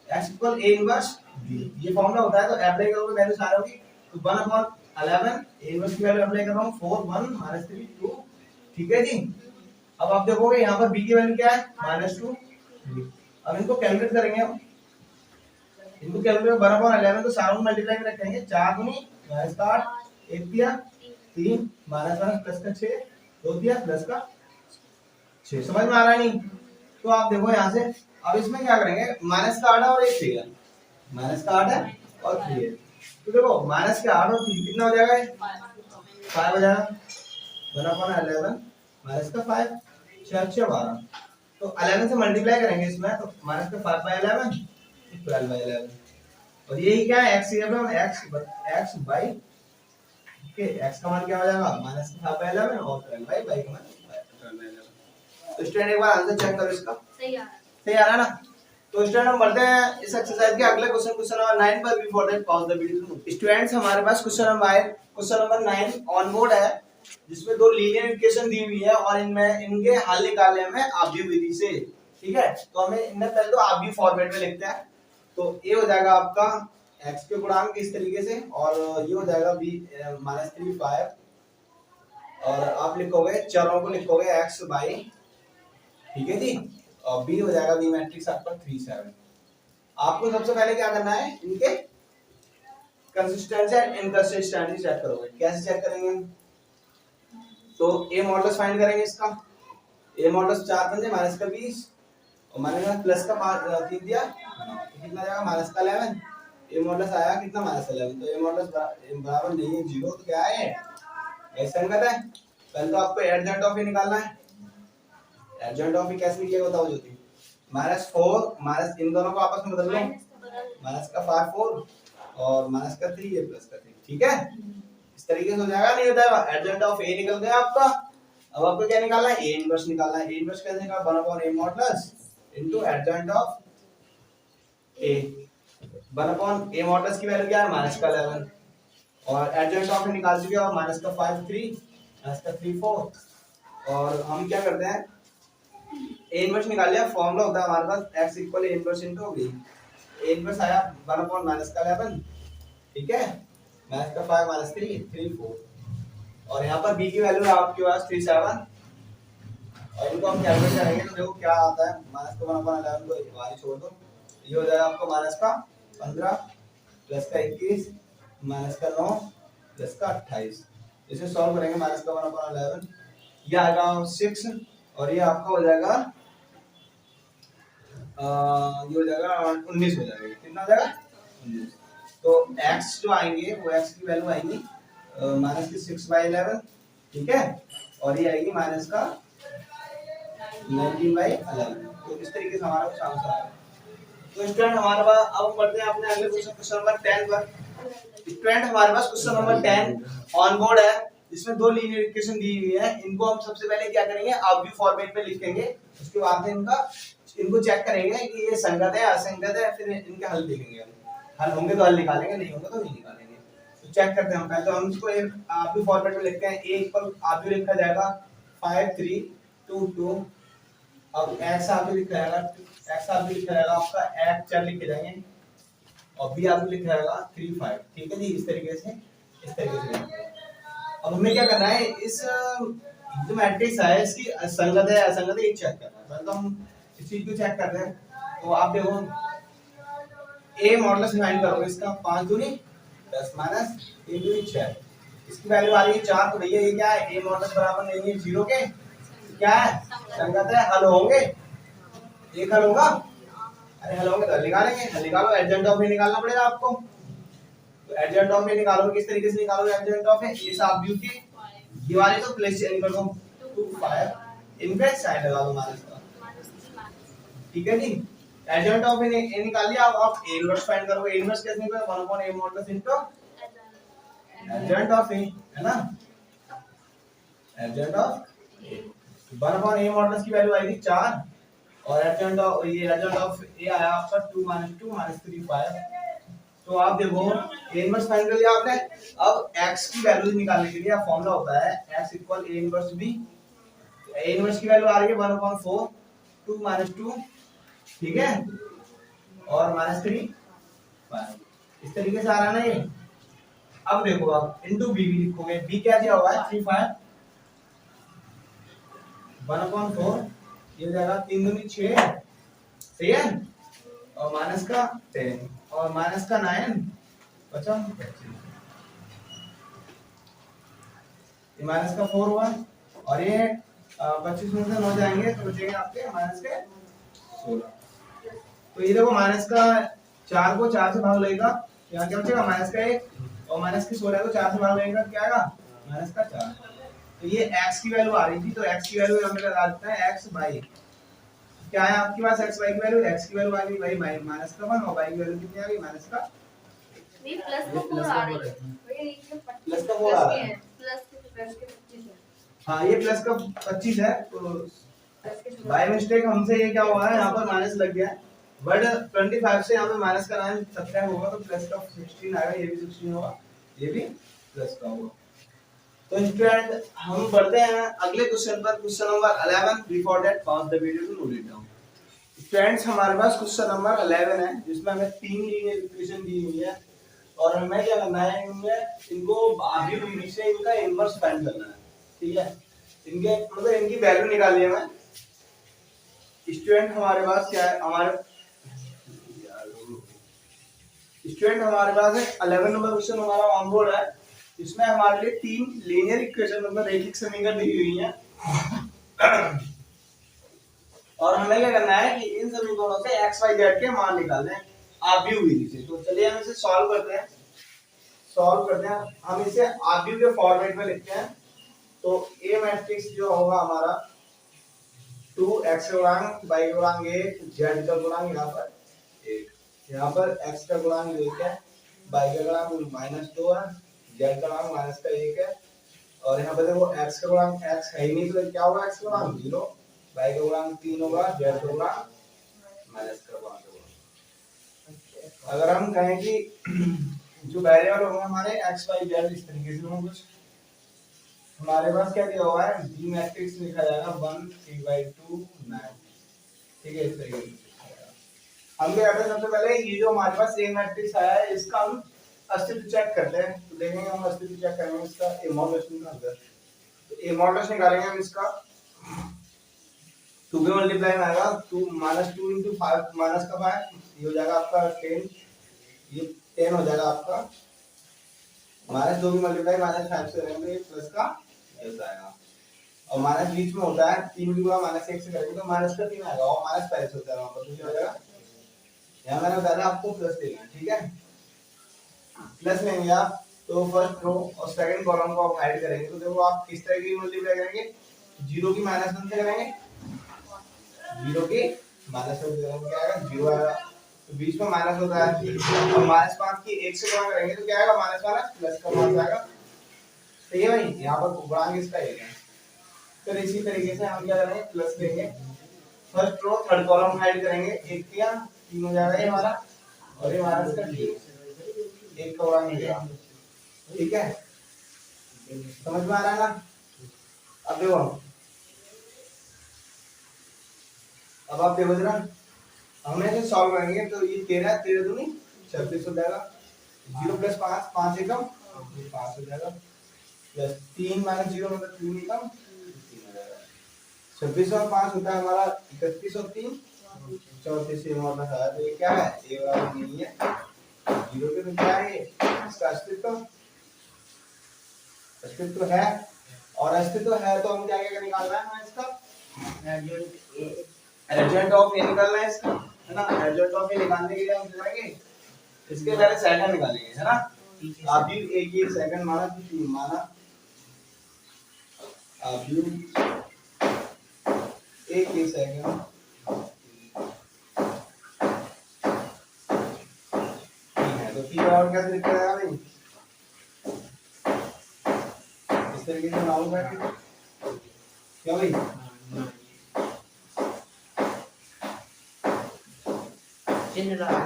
x equal a inverse b, ये फॉर्मूला होता है। तो अप्लाई करोगे वैल्यू सारे होगी, तो 1 अपॉन 11 a इनवर्स की वैल्यू अप्लाई कर रहा हूं 4 1 माइनस 3 2, ठीक है जी। अब आप देखोगे यहाँ पर b की वैल्यू क्या है -2 3। अब इनको कैलकुलेट करेंगे हम, इनको कैलकुलेट 1 अपॉन 11 तो सारों को मल्टीप्लाई में रखेंगे, 4 दूनी माइनस का 8 1 दिया 3 माइनस माइनस प्लस का 6 2 दिया प्लस का 6। समझ में आ रहा है नहीं? तो आप देखो यहाँ से, अब इसमें क्या करेंगे, माइनस का 8 है और 1 3 है, माइनस का 8 है और 3 है। तो देखो माइनस के 8 और 3 कितना हो जाएगा, 5 हो जाएगा। 1 अपॉन 11 माइनस का 5 6 6 12। तो 11 से मल्टीप्लाई करेंगे इसमें, तो माइनस का 5 बाय 11 12 बाय 11। और यही क्या है, x x by okay, x का मान क्या हो जाएगा माइनस का 5 बाय 11 और 12 बाय y का मान 12 बाय 11। तो स्टूडेंट एक बार आंसर चेक करो इसका, सही आ रहा है। सही आ रहा है ना। तो स्टूडेंट हम बढ़ते हैं इस एक्सरसाइज के अगले क्वेश्चन, क्वेश्चन नंबर 9 पर। Before that pause the video. Students हमारे पास क्वेश्चन नंबर 9 ऑन बोर्ड है, जिसमें दो लीनियर इक्वेशन दी हुई है और इनमें इनके हल निकालने में आव्यूह विधि से, ठीक है, तो हमें इनमें पहले तो आप भी फॉर्मेट में लिखते हैं। तो ये हो जाएगा आपका x के गुणांक इस तरीके से, और ये हो जाएगा b -3 5, और आप लिखोगे चरों को लिखोगे x बाई, ठीक है जी, और b हो जाएगा b मैट्रिक्स आपका 3 7। आपको सबसे पहले क्या करना है, इनके कंसिस्टेंसी एंड इनकंसिस्टेंसी चेक करोगे। कैसे चेक करेंगे, तो a मॉडल्स फाइंड करेंगे इसका। a मॉडल्स 4 पंजे माइनस का 20, और मैंने कहा प्लस का 5 3 दिया, तो कितना जाएगा माइनस का 11। a मॉडल्स आया कितना माइनस 11, तो a मॉडल्स बराबर नहीं है 0, तो क्या है ऐसा करता है। पहले तो आपको एडजेंट ऑफ ही निकालना है। एडजेंट ऑफ ही कैसे निकलेगा बताओ ज्योति। -4 माइनस, इन दोनों को आपस में बदल लो, माइनस का 5 4 और माइनस का 3 ये प्लस का 3, ठीक है, इस तरीके से हो जाएगा। नहीं होता है, एडजेंट ऑफ ए निकल गया आपका। अब आपको क्या निकालना है, ए इनवर्स निकालना है। ए इनवर्स कैसे निकालना, 1/a modulus into adjoint of A. 1/a modulus की वैल्यू क्या है, माइनस का 11, और एडजेंट ऑफ निकाल चुके हो, माइनस का 5 3, माइनस का 3 4, और हम क्या करते हैं ए इनवर्स निकाल लिया। फॉर्मूला होता है हमारे पास x equal A inverse into b। A inverse आया 1/- माइनस का 11, ठीक है, माइनस का 5 माइनस 3 3 4, और यहाँ पर b की वैल्यू है आपके पास 3 7, और इनको हम कैलकुलेट करेंगे तो देखो क्या आता है। माइनस का 1/11 को बाहर ही छोड़ दो, ये हो जाएगा आपको माइनस का 15 प्लस का 21 माइनस का 9 प्लस का 28। इसे सॉल्व करेंगे, माइनस का 1/11 ये आएगा 6, और ये आपका हो जाएगा ये हो जाएगा 19 हो जाएगा। कितना हो जाएगा 19। तो x जो आएंगे वो x की वैल्यू आएंगी माइनस की 6/11, ठीक है, और ये आएगी माइनस का 19/11। तो इस तरीके से हमारा कुछ आंसर आएगा। तो स्टूडेंट हमारे पास अब बढ़ते हैं अपने अगले क्वेश्चन नंबर 10 पर। स्टूडेंट हमारे पास क्वेश्चन नंबर 10 ऑन बोर्ड है, इसमें दो लीनियर इक्वेशन दी हुई है। इनको हम सबसे पहले क्या करेंगे, आर्ग्यू फॉर्मेट में लिखेंगे, उसके बाद में इनको चेक करेंगे कि ये संगत है असंगत है, फिर इनके हल देखेंगे। हल होंगे तो हल निकालेंगे, नहीं होंगे तो नहीं निकालेंगे। तो चेक करते हैं हम पहले, तो हम इसको एक आर्ग्यू फॉर्मेट में लिखते हैं। a इक्वल आर्ग्यू लिखा जाएगा 5 3 2 2, अब x आर्ग्यू लिखा जाएगा, x आर्ग्यू लिखा जाएगा आपका x 4 लिख के जाएंगे, और b आर्ग्यू लिखा जाएगा 3 5, ठीक है जी, इस तरीके से। अब हमें क्या करना है, इस जो मैट्रिक्स है इसकी संगत है असंगत है ये चेक करना है। पहले तो हम इस चीज को चेक करते हैं। तो आप देखो a मॉडुलस फाइंड करोगे इसका, 5 दूनी 10 माइनस 3 दूनी 6, इसकी वैल्यू आ रही है 4, तो भैया ये क्या है, a मॉडुलस बराबर नहीं है 0 के, क्या है संगत है। हल होंगे, एक हल होगा, अरे हल होंगे तो हल निकालेंगे। हल निकालो, एडजेंट ऑफ ए निकालना पड़ेगा आपको। तो एडजेंट ऑफ ए निकालो, किस तरीके से निकालोगे एडजेंट ऑफ ए, इस आप व्यू की दीवारें तो प्लेस चेंज कर दो 2 5, इनके साइड लगा दो माइनस का, ठीक है जी। एडजेंट ऑफ ए निकाल लिया। अब आप ए इनवर्स फाइंड करोगे। ए इनवर्स कैसे निकलेगा, 1/a modulus into adjoint of A, है ना, adjoint of A. 1/a modulus की वैल्यू आएगी 4, और एडजेंट ऑफ ये एडजेंट ऑफ ए आया आपका 2 - 3 5। तो आप देखो a इनवर्स फाइंड कर लिया आपने। अब x की वैल्यू निकालने के लिए फॉर्मूला होता है x equal a inverse b। a inverse की वैल्यू आ रही है 1/4 2 - 2, ठीक है, और -3 5, इस तरीके से आ रहा है ना ये। अब देखो आप इनटू b भी लिखोगे, b क्या दिया हुआ है 3 5, 1/4 ये हो जाएगा 3 दूनी 6, सही है, और माइनस का 10 और माइनस का 9 बचा 25, ये माइनस का 4 हुआ, और ये 25 में से 9 जाएंगे तो बचेंगे आपके माइनस के 16। तो ये देखो माइनस का 4 को 4 से भाग लगेगा, यहाँ क्या बचेगा माइनस का 1, और माइनस के 16 को 4 से भाग लगेगा, क्या आएगा माइनस का 4। तो ये x की वैल्यू आ रही थी, तो x की वैल्यू हमें लगा देते हैं x बाई, क्या है आपके पास x y की वैल्यू, x की वैल्यू आ गई भाई माइनस का 1, और y की वैल्यू कितनी आ गई माइनस का, नहीं प्लस का 4 आ रही है, प्लस का 4 आ रहा है, प्लस के 25 है। हाँ ये प्लस का 25 है, तो बाय मिस्टेक हमसे ये क्या हुआ है, यहाँ पर माइनस लग गया है, बट 25 से यहाँ पे माइनस का 9 सब्ट्रैक्ट होगा तो प्लस का 16 आएगा, ये भी 16 होगा, ये भी प्लस का होगा। तो स्टूडेंट हम बढ़ते हैं अगले क्वेश्चन पर, question number 11। Before that pause the video to note it down. Students हमारे पास क्वेश्चन नंबर 11 है जिसमें हमें 3 लीनियर इक्वेशन दी हुई है और हमें क्या करना है इनमें इनको आगे बीवी से इनका इनवर्स फाइंड करना है। ठीक है, इनके मतलब इनकी वैल्यू निकालनी है हमें। स्टूडेंट हमारे पास क्या है, हमारे पास है 11 नंबर क्वेश्चन हमारा ऑन बोर्ड है। इसमें हमारे लिए 3 लीनियर इक्वेशन मतलब रैखिक समीकरण दी हुई है और हमें क्या करना है कि इन समीकरणों से x y z के मान निकालने हैं आव्यूह विधि से। तो चलिए हम इसे सॉल्व करते हैं। हम इसे आव्यूह के फॉर्मेट में लिखते हैं। तो A मैट्रिक्स जो होगा हमारा 2x का गुणांक y का गुणांक 1 z का गुणांक यहाँ पर 1, यहाँ पर x का गुणांक 1 है, y का गुणांक -2 है, z का गुणांक -1 है और यहाँ पर देखो x का गुणांक x है ही नहीं तो क्या होगा, x का गुणांक 0, y का गुणांक 3 होगा, z का गुणांक माइनस का गुणांक होगा। अगर हम कहें कि जो वेरिएबल होंगे हमारे x y z इस तरीके से होंगे, कुछ हमारे पास क्या दिया हुआ है D मैट्रिक्स लिखा जाएगा 1 3/2 9। ठीक है, इस तरीके से हम क्या करते हैं, सबसे पहले ये जो हमारे पास A मैट्रिक्स आया है इसका हम अस्तित्व चेक करते हैं। तो देखेंगे हम अस्तित्व चेक करेंगे इसका A मॉडुलस निकालकर। तो A मॉडुलस निकालेंगे हम इसका 2 के मल्टीप्लाई में आएगा 2 -2 into 5 माइनस का 5 ये हो जाएगा आपका 10, ये 10 हो जाएगा आपका, -2 की मल्टीप्लाई -5 से करेंगे तो प्लस का ऐसा आएगा और माइनस बीच में होता है 3 की गुणा -1 से करेंगे तो माइनस का 3 आएगा और माइनस पहले से होता है वहां पर तो क्या हो जाएगा, यहाँ मैंने बताया आपको प्लस लेना है। ठीक है, प्लस लेंगे आप तो फर्स्ट रो और सेकंड कॉलम को आप हाइड करेंगे तो देखो आप किस तरह की मल्टीप्लाई करेंगे, 0 की -1 से करेंगे, 0 की -1 से करेंगे क्या आएगा 0 आएगा, तो बीच में माइनस होता है और -5 की 1 से गुणा करेंगे तो क्या आएगा -1 प्लस का 5 आएगा। सही है भाई, यहाँ पर गुणांक इसका 1 है। फिर इसी तरीके से हम क्या करेंगे प्लस लेंगे, first row third column hide करेंगे, 1 किया 3 हो जाएगा ये हमारा और ये माइनस का 3 1 का गुणांक मिलेगा। ठीक है, समझ में आ रहा है ना। अब देखो, अब आप देखो जरा, हमें इसे सॉल्व करेंगे तो ये 13 13 दूनी 36 हो जाएगा, 0 + 5 5 एकम 5 हो जाएगा, प्लस 3 - 0 मतलब 3 एकम 3 हो जाएगा, 26 और 5 होता है हमारा 31 और 3 34 से मतलब है। तो ये क्या है, ये वाला नहीं है 0 के, तो क्या है ये इसका अस्तित्व है और अस्तित्व है तो हम क्या क्या निकालना है हमें इसका एडजेंट ऑफ ए निकालना है इसका, है ना। एडजेंट ऑफ ए निकालने के लिए हम करेंगे इसके पहले सेकंड निकालेंगे, है ना। अभी एक ये सेकंड माना तो 3 माना, अभी एक ये सेकंड तो फिर और क्या लिखा है भाई, इस तरीके से नाउ बैठ क्या भाई चिन्ह लगा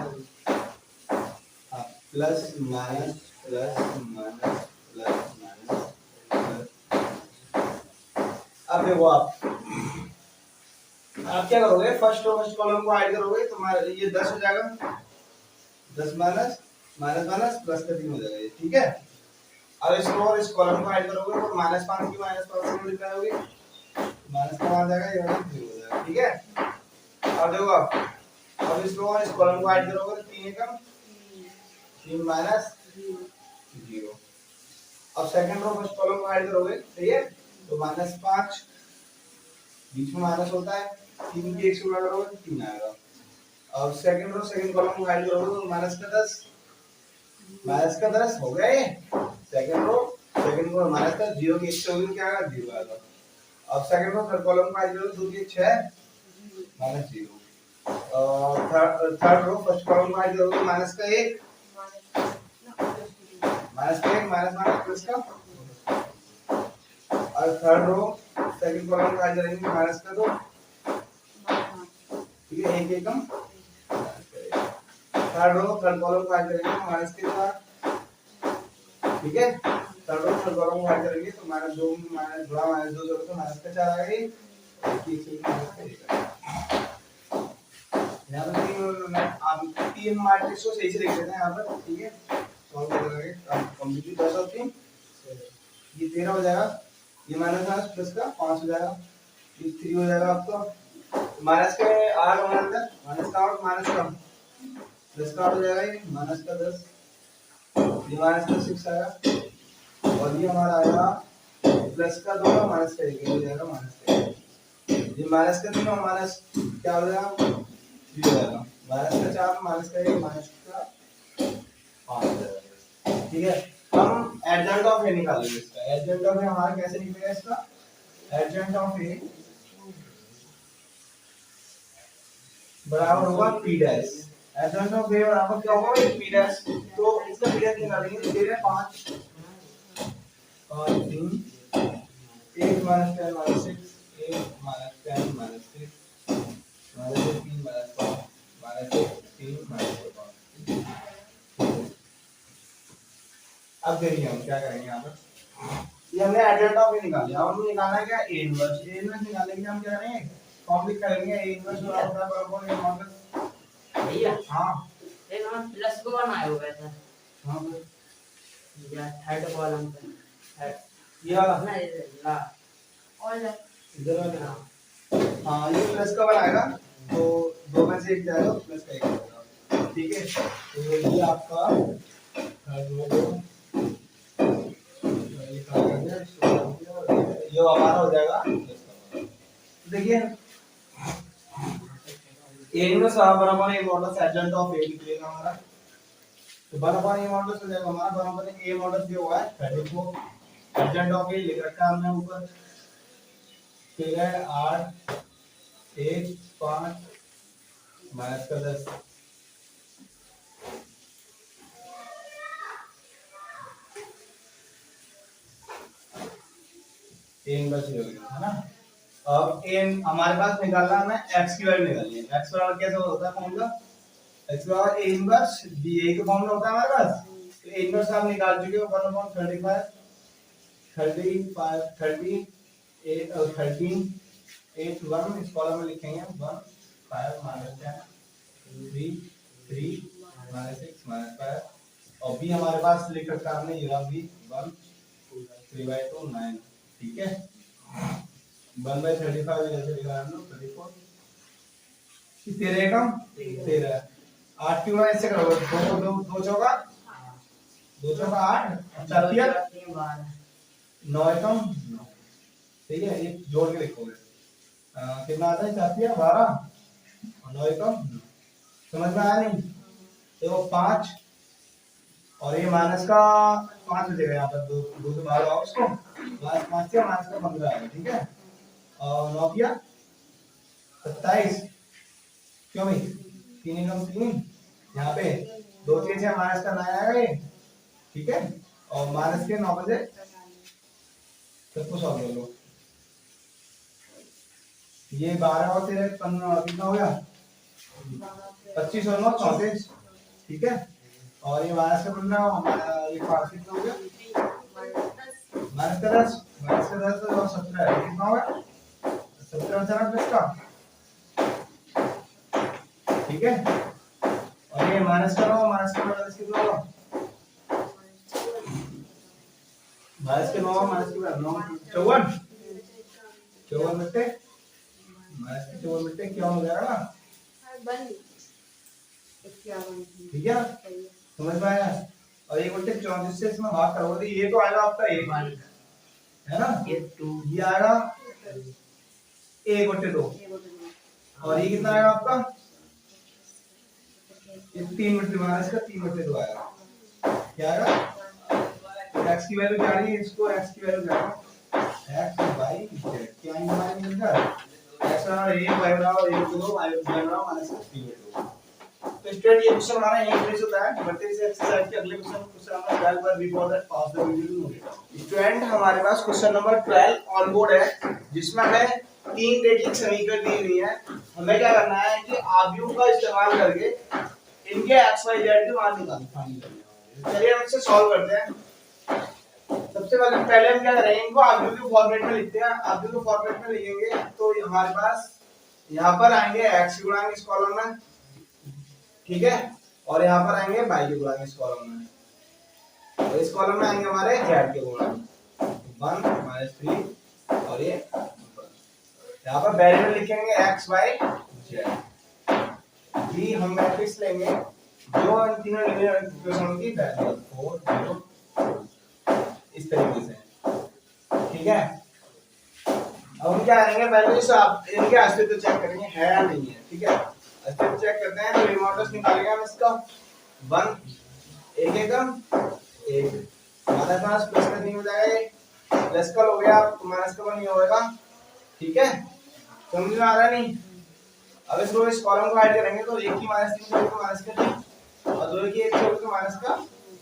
plus minus plus minus plus minus. अब देखो आप क्या करोगे, फर्स्ट कॉलम को ऐड करोगे तो ये 10 हो जाएगा, 10 माइनस माइनस माइनस प्लस का 3 हो जाएगा ये। ठीक है, अब इसको और इस कॉलम को ऐड करोगे तो -5 की -5 से मल्टीप्लाई होगी, माइनस का आ जाएगा ये वाला 0 हो जाएगा। ठीक है, अब देखो आप अब इसको और इस कॉलम को ऐड करोगे तो 3 एकम 3 माइनस 0। अब सेकंड रो फर्स्ट कॉलम को ऐड करोगे, सही है, तो -5 बीच में माइनस होता है, 3 की 1 से गुणा करोगे तो 3 आएगा। अब सेकंड रो सेकंड कॉलम को ऐड करोगे तो माइनस का 10 हो गया ये सेकंड रो माइनस का 0 की 1 से होगी क्या आएगा 0 आएगा। अब सेकंड रो थर्ड कॉलम को ऐड करोगे 2 की 6 -0 और थर्ड रो फर्स्ट कॉलम को ऐड करोगे माइनस का 1 माइनस प्लस का, और थर्ड रो सेकंड कॉलम को ऐड करेंगे माइनस का 2। ठीक है, 1 एकम थर्ड रो थर्ड कॉलम को ऐड करेंगे तो माइनस के 4। ठीक है, थर्ड रो थर्ड कॉलम को ऐड करेंगे तो -2 -2 जोड़ो तो माइनस का 4 आएगा, ये 1 से माइनस का 1 आएगा। यहाँ पर आप 3 मैट्रिक्स को सही से लिख देते हैं यहाँ पर, ठीक है। सॉल्व करेंगे कंप्लीटली 10 और 3 ये 13 हो जाएगा, ये माइनस प्लस का 5 हो जाएगा, ये 3 हो जाएगा आपका, माइनस के 8 होगा अंदर, माइनस का 8 माइनस का प्लस का 8 हो जाएगा, ये माइनस का 10, ये माइनस का 6 आएगा, और ये हमारा आएगा प्लस का 2 माइनस का 1 हो जाएगा, माइनस का 1, ये माइनस का 3 और माइनस क्या हो जाएगा 3 हो जाएगा, माइनस का 4 माइनस का 1 माइनस का 5 हो जाएगा, ठीक है। हम एडजॉइंट ऑफ ए निकालेंगे इसका, एडजॉइंट ऑफ ए हमारा कैसे निकलेगा इसका, एडजॉइंट ऑफ ए बराबर होगा p dash, adjoint of A बराबर क्या होगा भाई p डैश, तो इसका p डैश निकालेंगे, दे रहे 5 3 8 minus 10 minus 6 8 minus 10 minus 6 minus 3 minus 5 minus 3 minus 5। अब देखिए हम क्या करेंगे यहाँ पर, ये हमने एडजॉइंट ऑफ ए निकाल लिया, अब हमें निकालना है क्या a इनवर्स, a इनवर्स निकालने के लिए हम क्या करेंगे, कॉम्प्लीट करेंगे, a इनवर्स बराबर a मॉडल भैया हां एक हम प्लस को बनाए हुए थे। हां या थर्ड कॉलम पे थर्ड ये वाला ना ये ला और इधर वाला, हाँ ये प्लस का बनाएगा तो 2 में से 1 जाएगा, प्लस का 1 जाएगा, ठीक है। तो ये आपका ये हमारा हो जाएगा, देखिए a इनवर्स बराबर a model adjoint of a निकलेगा हमारा, तो बराबर a मॉडल हो जाएगा हमारा, बराबर a मॉडल जो हुआ है 34, एडजॉइंट ऑफ a लिख रखा है हमने ऊपर, फिर है 8 1 5 माइनस का 10, a इनवर्स हो गया है ना। अब a हमारे पास निकालना है, हमें x की वैल्यू निकालनी है, x बराबर कैसे होता है फॉर्मूला, x बराबर a इनवर्स ba का फॉर्मूला होता है हमारे पास, तो a इनवर्स हम निकाल चुके हैं 1/35 35 30 8 और 13 8 1 इस कॉलम में लिखेंगे 1 5 माइनस 10 3 3 माइनस 6 माइनस 5, और b हमारे पास लिख रखा हमने ये रहा b 1 3/2 9, ठीक है। 1/35 जैसे लिखा है हम लोग 34, कितने रहेगा 13, 8 क्यों ऐसे करोगे, 2 2 चौका 2 चौका 8 4 3 9 एकम 9, ठीक है, ये जोड़ के लिखोगे कितना आता है 4 3 12 और 9 एकम 9, समझ में आया नहीं, तो 5 और ये माइनस का 5 हो जाएगा यहाँ पर, 2 से बाहर आओ उसको, प्लस 5 से माइनस का 15 आएगा, ठीक है, और 9 किया 27, क्यों भाई 3 एकम 3 यहाँ पे 2 3 से माइनस का 9 आएगा ये, ठीक है, और माइनस के 9 बजे सब कुछ हो गया, ये 12 और 13 15 कितना हो गया 25 और 9 34, ठीक है, और ये माइनस का 15 हमारा ये 5 कितना हो गया माइनस का 10 और 17 कितना हो गया 17 प्लस का, ठीक है, और ये माइनस का 9 माइनस का 10 कितना होगा माइनस के 9 माइनस के 9 54 मिनटे माइनस के 54 मिनटे क्या हो जाएगा, ठीक है, समझ में आया, और ये बोलते 34 से इसमें भाग करोगे तो ये तो आएगा आपका 1 है ना, ये 2 ये आएगा 1/2, और ये कितना आएगा आपका ये 3 मिनट माइनस का 3/2 आएगा, क्या आएगा x की वैल्यू क्या आ रही है, इसको x की वैल्यू क्या है x by z, क्या मान मिलता है x बराबर 1 y बराबर 1 2 y बराबर माइनस 3/2। तो स्टूडेंट ये क्वेश्चन हमारा यहीं फिनिश होता है, बढ़ते हैं इस एक्सरसाइज के अगले क्वेश्चन हम 12 पर before that pass the video to student, हमारे पास क्वेश्चन नंबर 12 ऑन बोर्ड है, जिसमें हमें 3 रेखिक समीकरण दी हुई है, हमें क्या करना है कि आव्यूह का इस्तेमाल करके इनके x y z के मान निकालना। चलिए हम इसे सॉल्व करते हैं। सबसे पहले हम क्या करेंगे, इनको आव्यूह के फॉर्मेट में लिखते हैं, आव्यूह के फॉर्मेट में लिखेंगे तो हमारे पास यहाँ पर आएंगे x गुणा इस कॉलम में ठीक है, और यहाँ पर आएंगे बाई के गुणांक इस कॉलम में, और इस कॉलम में आएंगे हमारे जेड के गुणांक 1 -3 और ये 1। यहाँ पर वेरिएबल लिखेंगे x y z, भी हम मैट्रिक्स लेंगे जो इन तीनों लीनियर इक्वेशनों की वैल्यू 4 0 इस तरीके से, ठीक है। अब हम क्या करेंगे, वैल्यू से आप इनके अस्तित्व चेक करेंगे है या नहीं है, ठीक है। अस्तित्व चेक करते हैं तो रिमोटर्स निकालेंगे हम इसका 1 एक एकम 1 हमारे पास प्लस का नहीं हो जाएगा, ये प्लस का हो गया तो माइनस का नहीं होगा, ठीक है। समझ में आ रहा नहीं। अब इसको इस कॉलम को ऐड करेंगे तो 1 की -3 से माइनस का 3 और 2 की 1 से तो माइनस का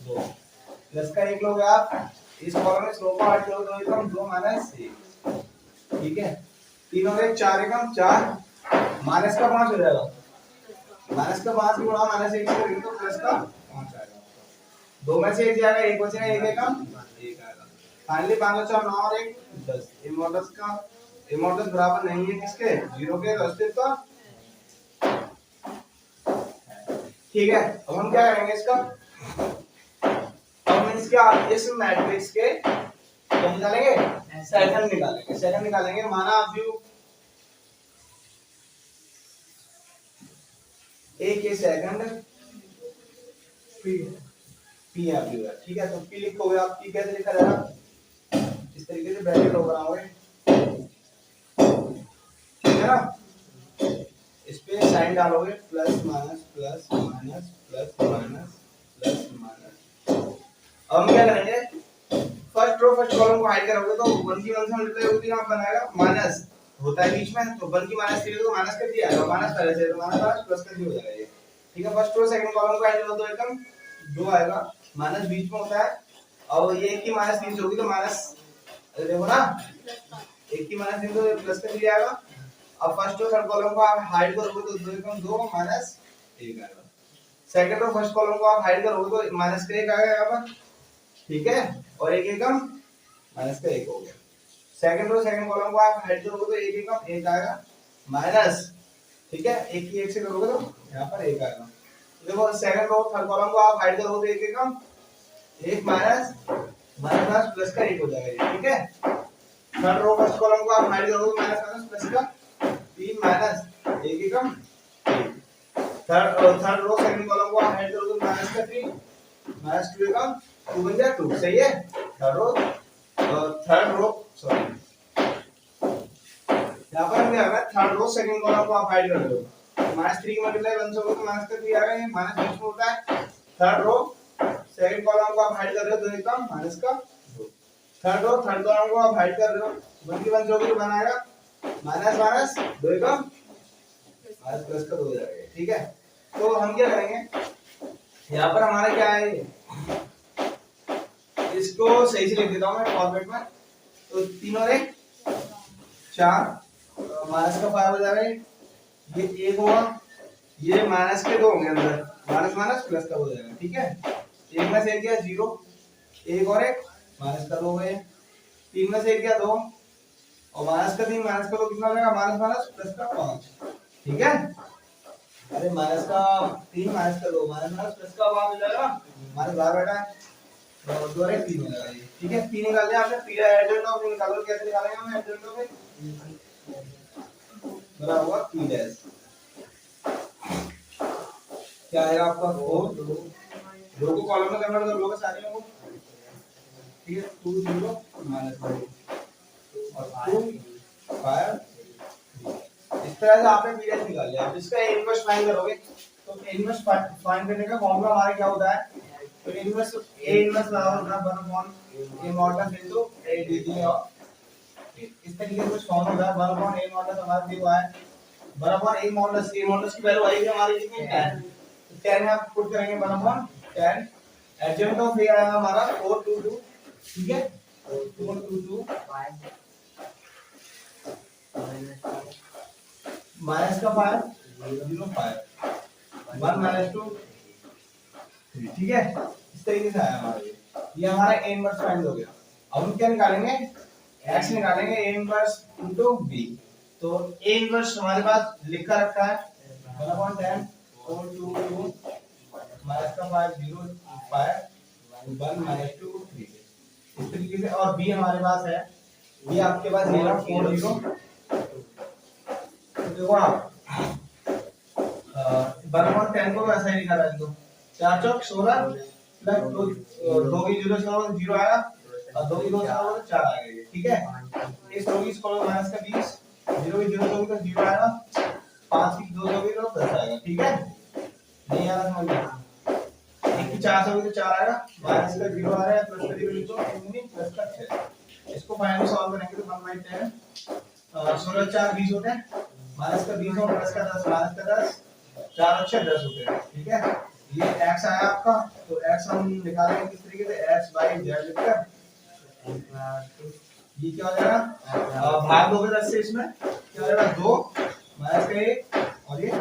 2 प्लस का 1 लोगे आप, इस कॉलम में स्लो को ऐड करो तो एकदम 2 -1, ठीक है। 3 और 1 4 एकम 4 माइनस का 5 हो जाएगा, माइनस का 5 गुणा -1 से करेंगे तो प्लस का 5 आएगा, 2 में से 1 जाएगा, 1 बचेगा, 1 एकम 1 आएगा। फाइनली 5 और 4 9 और 1 10। इमोटस बराबर नहीं है किसके, 0 के, तो अस्तित्व, ठीक है। अब हम क्या करेंगे इसका, हम इसका इस मैट्रिक्स के क्या निकालेंगे, सेकंड निकालेंगे, सेकंड निकालेंगे। माना आप व्यू ए के सेकंड पी आप व्यू है, ठीक है। तो पी लिखोगे आप, पी कैसे लिखा जाएगा, इस तरीके से ब्रैकेट लो बनाओगे, ठीक है ना। इस पे साइन डालोगे plus minus plus minus plus minus plus minus. अब हम क्या करेंगे, फर्स्ट रो फर्स्ट कॉलम को हाइड करोगे तो 1 की 1 से मल्टीप्लाई होती है, यहाँ बनाएगा माइनस होता है बीच में, तो 1 की -3 तो माइनस कर दिया है, माइनस पहले से तो माइनस प्लस कर दिया हो जाएगा ये, ठीक है। फर्स्ट रो सेकंड कॉलम को ऐड करो तो एकदम 2 आएगा, माइनस बीच में होता है, और ये 1 की -3 से होगी तो माइनस, देखो ना 1 की -3 तो प्लस कर दिया आएगा। अब फर्स्ट और थर्ड कॉलम को आप हाइड करोगे तो 2 एकम 2 -1 आएगा। सेकंड और फर्स्ट कॉलम को आप हाइड करोगे तो माइनस का 1 आएगा यहाँ पर, ठीक है, और 1 एकम माइनस का 1 हो गया। सेकंड रो सेकंड कॉलम को आप हाइड करोगे तो 1 एकम 1 आएगा माइनस, ठीक है, 1 की 1 से करोगे तो यहाँ पर 1 आएगा। देखो सेकंड रो थर्ड कॉलम को आप हाइड करोगे तो 1 एकम 1 माइनस माइनस प्लस का 1 हो जाएगा, ठीक है। थर्ड रो फर्स्ट कॉलम को आप हाइड करोगे माइनस माइनस प्लस का 3 माइनस 1 एकम 1। थर्ड रो सेकंड कॉलम को आप हाइड करोगे माइनस का 3 माइनस 2 एकम 2 बन जाए 2, सही है। थर्ड रो सॉरी यहाँ पर हम क्या करना है, थर्ड रो सेकंड कॉलम को आप हाइड कर दो, -3 की मल्टीप्लाई 1 से होगा तो माइनस का 3 आ रहा है, माइनस बीच में होता है। थर्ड रो सेकंड कॉलम को आप हाइड कर रहे हो तो एकम माइनस का 2। थर्ड रो थर्ड कॉलम को आप हाइड कर रहे हो, 1 की 1 से होगी तो बन आएगा माइनस माइनस 2 एकम माइनस प्लस का 2 हो जाएगा, ठीक है। तो हम क्या करेंगे, यहाँ पर हमारा क्या है, इसको सही से लिख देता हूँ मैं फॉर्मेट में, तो 3 और 1 4 माइनस का 5 हो जाएगा, ये 1 होगा, ये माइनस के 2 होंगे अंदर, माइनस माइनस प्लस का हो जाएगा, ठीक है। 1 में से 1 गया 0, 1 और 1 माइनस का 2 गए, 3 में से 1 गया 2 और माइनस का 3 माइनस का 2 कितना हो जाएगा, माइनस माइनस प्लस का 5, ठीक है। अरे माइनस का 3 माइनस का 2 माइनस माइनस प्लस का 5 हो जाएगा, माइनस बाहर बैठा है और 2 और 1 3 हो जाएगा, ठीक है। 3 निकाल लिया आपने, पी एडजॉइंट ऑफ निकालो, कैसे निकालेंगे हम एडजॉइंट ऑफ, बराबर होगा पी डैश, क्या आएगा आपका 4, रो को कॉलम में कन्वर्ट कर लोगे सारे को, ठीक है। 2 0 -2 और 2 5, इस तरह से आपने पी डैश निकाल लिया। अब इसका इनवर्स फाइंड करोगे तो इनवर्स फाइंड करने का फॉर्मूला हमारा क्या होता है, तो इनवर्स ए इनवर्स बराबर होता है 1/a modulus into a dt, और इस तरीके से कुछ फॉर्म होता है 1/a मॉडुलस हमारा दिया हुआ है, बराबर a मॉडुलस की वैल्यू आएगी हमारी कितनी 10, तो 10 में आप पुट करेंगे 1/10, एडजॉइंट ऑफ a आएगा हमारा 4 2 2, ठीक है, 4 2 2 माइनस का 5 0 5 1 -2 3, ठीक है। इस तरीके से आया हमारा ये हमारा a इनवर्स फाइंड हो गया। अब हम क्या निकालेंगे, x निकालेंगे a इनवर्स इनटू b, तो a इनवर्स हमारे पास लिखा रखा है 1/10 4 2 2 माइनस का 5 0 5 1 माइनस 2 3 इस तरीके से। और बी हमारे पास है, ये आपके पास ये रहा 4 0। देखो आप 1/10 को वैसा ही निकाला है। 4 चौक 16 प्लस 2 की 0 0 आया और 2 की 2 4 आ गई। ठीक है, इस 2 की स्क्वायर माइनस का 20, 0 की 0 तो 0 आएगा, 5 की 2 होगी तो 10 आएगा। ठीक है, नहीं आ रहा समझ में? 1 की 4 होगी तो 4 आएगा, माइनस का 0 आ रहा है, प्लस का 0 लिखो, नहीं प्लस का 6। इसको फाइनली सॉल्व करेंगे तो 1/10 16 4 20 होते हैं, माइनस का 20 और प्लस का 10 माइनस का 10 4 और 6 10 होते हैं। ठीक है, ये x आया आपका, तो x हम निकालेंगे किस तरीके से, x बाई z लिखकर ये क्या हो जाएगा, भाग दोगे 10 से, इसमें क्या हो जाएगा 2 माइनस का 1 और ये 1,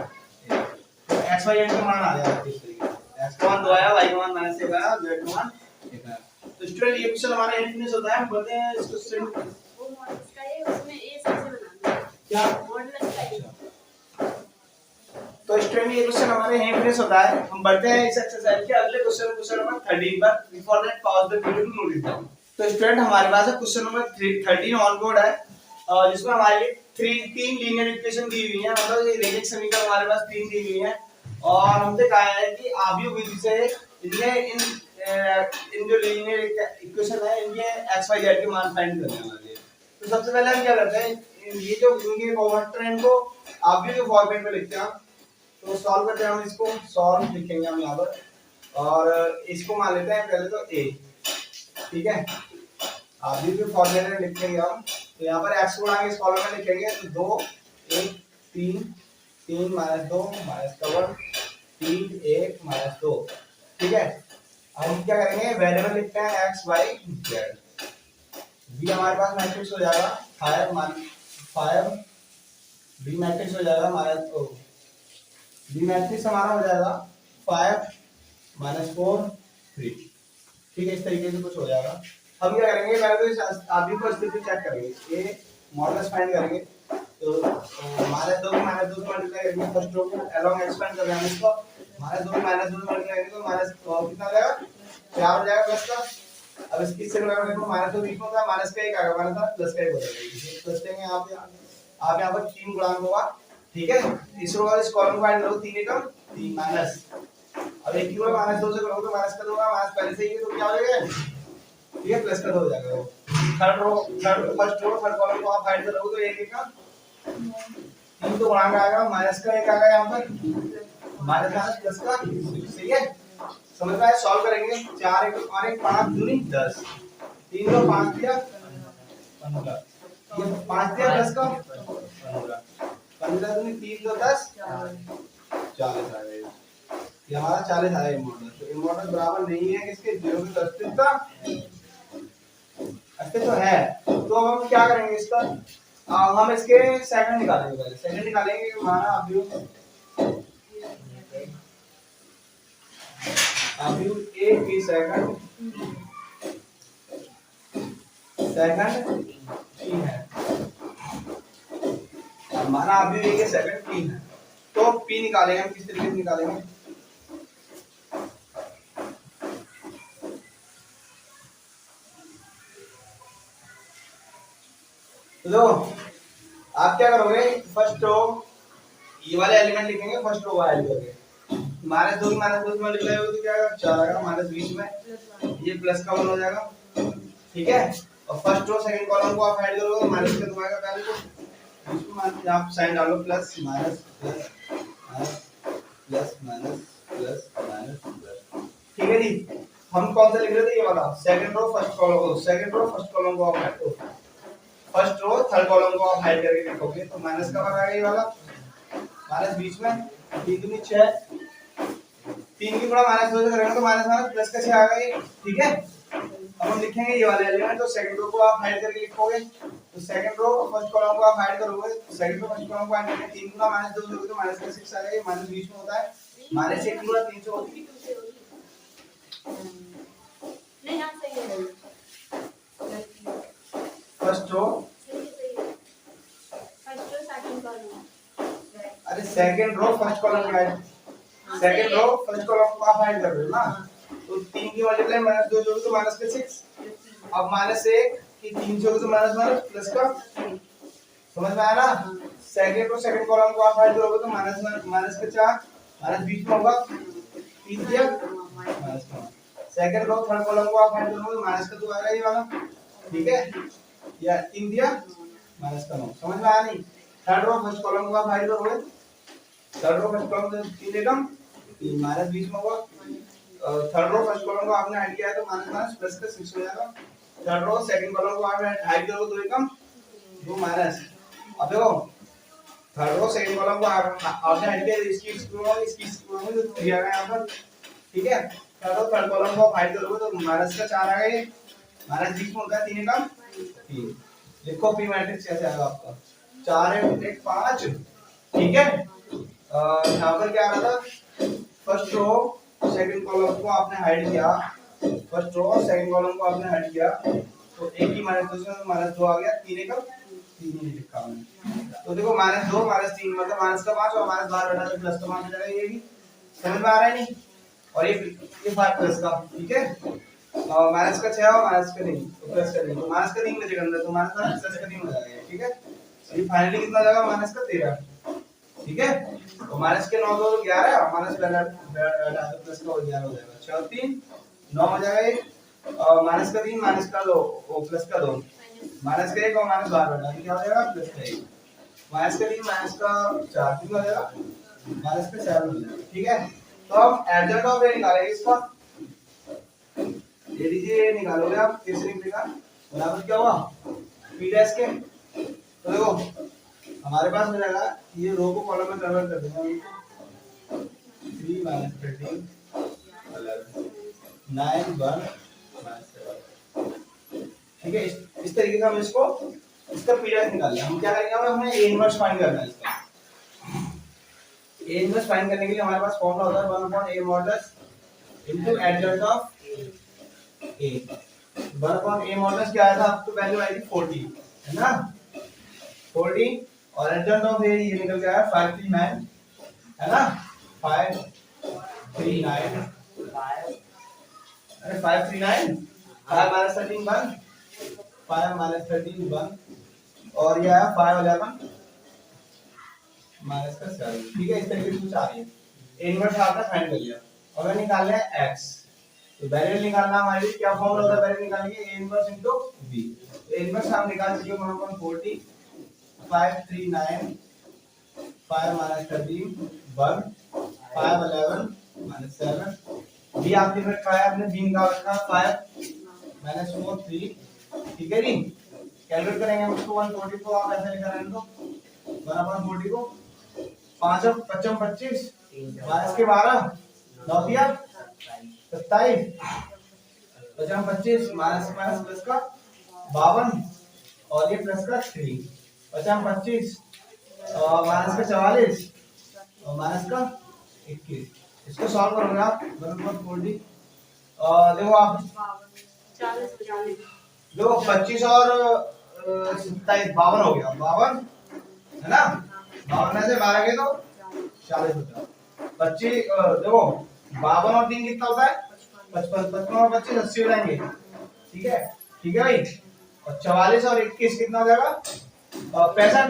तो x बाई z का मान आ जाएगा किस तरीके से, x का मान 2 आया, y का मान माइनस 1 आया, z का मान 1 आया। तो स्टूडेंट ये क्वेश्चन हमारा इनफिनिट होता है, हम बोलते हैं इस क्वेश्चन वो मॉडल्स का है, उसमें ए सबसे बनाना है। क्या मॉडल्स का है। तो स्टूडेंट ये क्वेश्चन हमारे इनफिनिट होता है। हम बढ़ते हैं इस एक्सरसाइज के अगले क्वेश्चन, क्वेश्चन नंबर 13 पर। Before that pause the video to note it down. तो स्टूडेंट हमारे पास है क्वेश्चन नंबर 13 ऑन बोर्ड है, और जिसमें हमारे लिए तीन लीनियर इक्वेशन दी हुई है, मतलब ये रेखिक समीकरण हमारे पास 3 दी हुई है, और हमसे कहा है कि आव्यूह विधि से इनमें इन जो लीनियर इक्वेशन है इनके x y z के मान फाइंड करने वाले हैं। तो सबसे पहले हम क्या करते हैं, ये जो इनके कोऑर्डिनेट हैं इनको आव्यूह के फॉर्मेट में लिखते हैं। तो सॉल्व करते हैं हम इसको, सॉल्व लिखेंगे हम यहाँ पर, और इसको मान लेते हैं पहले तो a। ठीक है, आव्यूह के फॉर्मेट में लिखेंगे हम, तो यहाँ पर x को आगे इस कॉलम में लिखेंगे, तो 2 1 3 3 माइनस 2 माइनस का 1 3 1 माइनस 2। ठीक है, हम क्या करेंगे, वेरिएबल लिखते हैं x y z। b हमारे पास मैट्रिक्स हो जाएगा 5 b मैट्रिक्स हो जाएगा माइनस बी मैट्रिक्स हमारा हो जाएगा 5 माइनस 4 3। ठीक है, इस तरीके से कुछ हो जाएगा। हम क्या करेंगे, पहले तो आव्यूह को स्थिति चेक करेंगे, ये मॉडल्स फाइंड करेंगे। तो माइनस 2 से मल्टीप्लाई करेंगे, फर्स्ट रो को अलोंग एक्सपेंड कर रहे हैं इसको, माइनस 2 से मल्टीप्लाई करेंगे तो माइनस कितना हो जाएगा 4 हो जाएगा प्लस का। अब इसकी से लगाएंगे तो माइनस 2 बीच में होता है, माइनस का 1 आएगा, माइनस प्लस का 1 हो जाएगा। प्लस देंगे आप यहाँ पर 3 गुणांक होगा। ठीक है, इस रो और इस कॉलम को फाइंड करो, 3 एकम 3 माइनस, अब एक की माइनस 2 से करोगे तो माइनस का 2 होगा, माइनस पहले से ही है तो क्या हो जाएगा, ठीक है, प्लस का 2 हो जाएगा। फर्स्ट रो थर्ड कॉलम को आप फाइंड करोगे तो एक एकम 3 तो गुणांक आएगा, माइनस का 1 आएगा यहाँ पर, माइनस प्लस का 6। सही है, समझ में आया? सॉल्व करेंगे, 4 1 और 1 5 दूनी 10, 3 तो 5 दिया 15, ये 5 दिया 10 का 15 दूनी 3 तो 10 40 आ गया। ये हमारा 40 आया इमोडल। तो इमोडल बराबर नहीं है किसके, 0 के अस्तित्व है। तो अब हम क्या करेंगे इसका, हम इसके सेकंड निकालेंगे, पहले सेकंड निकालेंगे हमारा आव्यूह a की सेकंड p है, हमारा आव्यूह a के सेकंड p है। तो p निकालेंगे हम, किस तरीके से निकालेंगे, तो आप क्या करोगे, फर्स्ट रो ये वाले एलिमेंट लिखेंगे, फर्स्ट रो वाले लिखोगे, माइनस 2 से मल्टीप्लाई होगा तो क्या आएगा 4 आएगा, माइनस बीच में ये प्लस का 1 हो जाएगा। ठीक है, और फर्स्ट रो सेकंड कॉलम को आप ऐड करोगे तो माइनस का 2 आएगा, पहले तो इसमें आप साइन डालो, plus minus plus plus minus plus minus plus. ठीक है जी, हम कौन सा लिख रहे थे, ये वाला सेकंड रो फर्स्ट कॉलम को आप ऐड करो, फर्स्ट रो थर्ड कॉलम को आप हाइड करके लिखोगे तो माइनस का आ गया, ये वाला माइनस बीच में 3 दूनी 6, 3 की गुणा माइनस 2 से करेंगे तो माइनस माइनस प्लस का 6 आ गया। ठीक है, अब हम लिखेंगे ये वाले एलिमेंट, तो सेकंड रो को आप हाइड करके लिखोगे, तो सेकंड रो फर्स्ट कॉलम को आप हाइड करोगे, सेकंड रो फर्स्ट कॉलम को हाइड करके 3 गुणा माइनस 2 से करोगे तो माइनस का 6 आ गया, माइनस बीच में होता है, माइनस 1 गुणा 3 से होती नहीं, हाँ सही है। First row, first row second column. अरे सेकंड रो फर्स्ट कॉलम का है, सेकंड रो फर्स्ट कॉलम को आप फाइंड कर रहे हो ना, तो 3 की मल्टीप्लाई माइनस 2 जोड़ो तो माइनस का 6, अब माइनस 1 की 3 जोड़ो तो माइनस माइनस प्लस का, समझ में आया ना। सेकंड रो सेकंड कॉलम को आप फाइंड करोगे तो माइनस माइनस का 4, माइनस बीच में होगा 3 दिया माइनस का। सेकंड रो थर्ड कॉलम को आप फाइंड करोगे तो माइनस का 2 आएगा ये वाला, ठीक है, या 3 दिया माइनस का 9, समझ में आया नहीं। थर्ड रो फर्स्ट कॉलम को आप फाइंड करोगे, थर्ड रो फर्स्ट कॉलम से 3 एकम 3 माइनस बीच में होगा, थर्ड रो फर्स्ट कॉलम को आपने ऐड किया है तो माइनस माइनस प्लस का 6 हो जाएगा। थर्ड रो सेकंड कॉलम को आपने ऐड करोगे 2 एकम 2 माइनस, अब देखो थर्ड रो सेकंड कॉलम को आपने ऐड किया इसकी स्क्वायर में तो 3 आ गया यहां पर, ठीक है। थर्ड रो थर्ड कॉलम को आप ऐड करोगे तो माइनस का 4 आ गया, ये माइनस बीच में होता है 3 एकम 3, लिखो पी मैट्रिक्स कैसे आएगा आपका 4 1 5, ठीक है। यहाँ पर क्या आ रहा था, फर्स्ट रो सेकंड कॉलम को आपने हाइड किया, फर्स्ट रो सेकंड कॉलम को आपने हाइड किया तो एक ही माइनस 2 से माइनस 2 आ गया, 3 एकम 3 ही लिखा हमने, तो देखो माइनस 2 माइनस 3 मतलब माइनस का 5 और माइनस बाहर बैठा तो प्लस का 5 हो जाएगा, ये भी समझ में आ रहा है नहीं, और ये 5 प्लस का, ठीक है, माइनस का 6 और माइनस का 3 तो प्लस का 3 तो माइनस का 3 बचेगा अंदर, तो माइनस का प्लस का 3 हो जाएगा, ठीक है। ये फाइनली कितना जाएगा माइनस का 13, ठीक है, तो माइनस के 9 2 11 माइनस वाला तो प्लस का 11 हो जाएगा, 6 और 3 9 हो जाएगा, ये माइनस का 3 माइनस का 2 और प्लस का 2 माइनस का 1 और माइनस बाहर बैठा तो क्या हो जाएगा प्लस का 1, माइनस का 3 माइनस का 4 कितना हो जाएगा माइनस का 7 हो जाएगा, ठीक है। तो हम एडजॉइंट ऑफ ए निकालेंगे इसका, ये लीजिए ये निकालोगे आप तीसरी का बराबर क्या हुआ p डैश के, तो देखो हमारे पास हो जाएगा ये रो को कॉलम में कन्वर्ट कर देंगे हम, 3 माइनस 13 11 9 1 माइनस 7, ठीक है। इस तरीके से हम इसको इसका p डैश निकाल लेंगे। हम क्या करेंगे, हमें a इनवर्स फाइंड करना है इसका, a इनवर्स फाइंड करने के लिए हमारे पास फॉर्मूला होता है 1/a modulus into adjoint of a, 1/a modulus क्या आया था आपको वैल्यू आई थी 40 है ना, 40 और एडजॉइंट ऑफ a ये निकल के आया 539 है ना, 539 अरे 539 5 माइनस 13 1 5 माइनस 13 1 और ये आया 5 11 माइनस का 7, ठीक है। इस तरीके से कुछ आ रही है, इनवर्स आपने फाइंड कर लिया, और हमें निकालना है x, तो वेरिएबल निकालना हमारे लिए क्या फॉर्मूला होता है वेरिएबल निकालने के, a inverse into b, a inverse हम निकाल चुके हैं 1/40 539 5 माइनस 13 1 5 11 माइनस 7, b आपने रखा है, आपने b निकाल रखा 5 माइनस 4 3, ठीक है जी। कैलकुलेट करेंगे हम इसको 140 को आप ऐसे लिख रहे हैं तो 1/40 को 5 और 55 25 माइनस के 12 9 दिया 27 55 25 माइनस माइनस प्लस का 52 और ये प्लस का 3 55 25 माइनस का 44 और माइनस का 21, इसको सॉल्व करोगे आप 1/40 देखो आप 40 40 देखो 25 और 27 52 हो गया, 52 है ना, 52 में से 12 के तो 40 होता है, 25 देखो 52 और 3 कितना होता है 55, 55 और 25 80 हो जाएंगे, ठीक है भाई, और 44 और 21 कितना हो जाएगा 65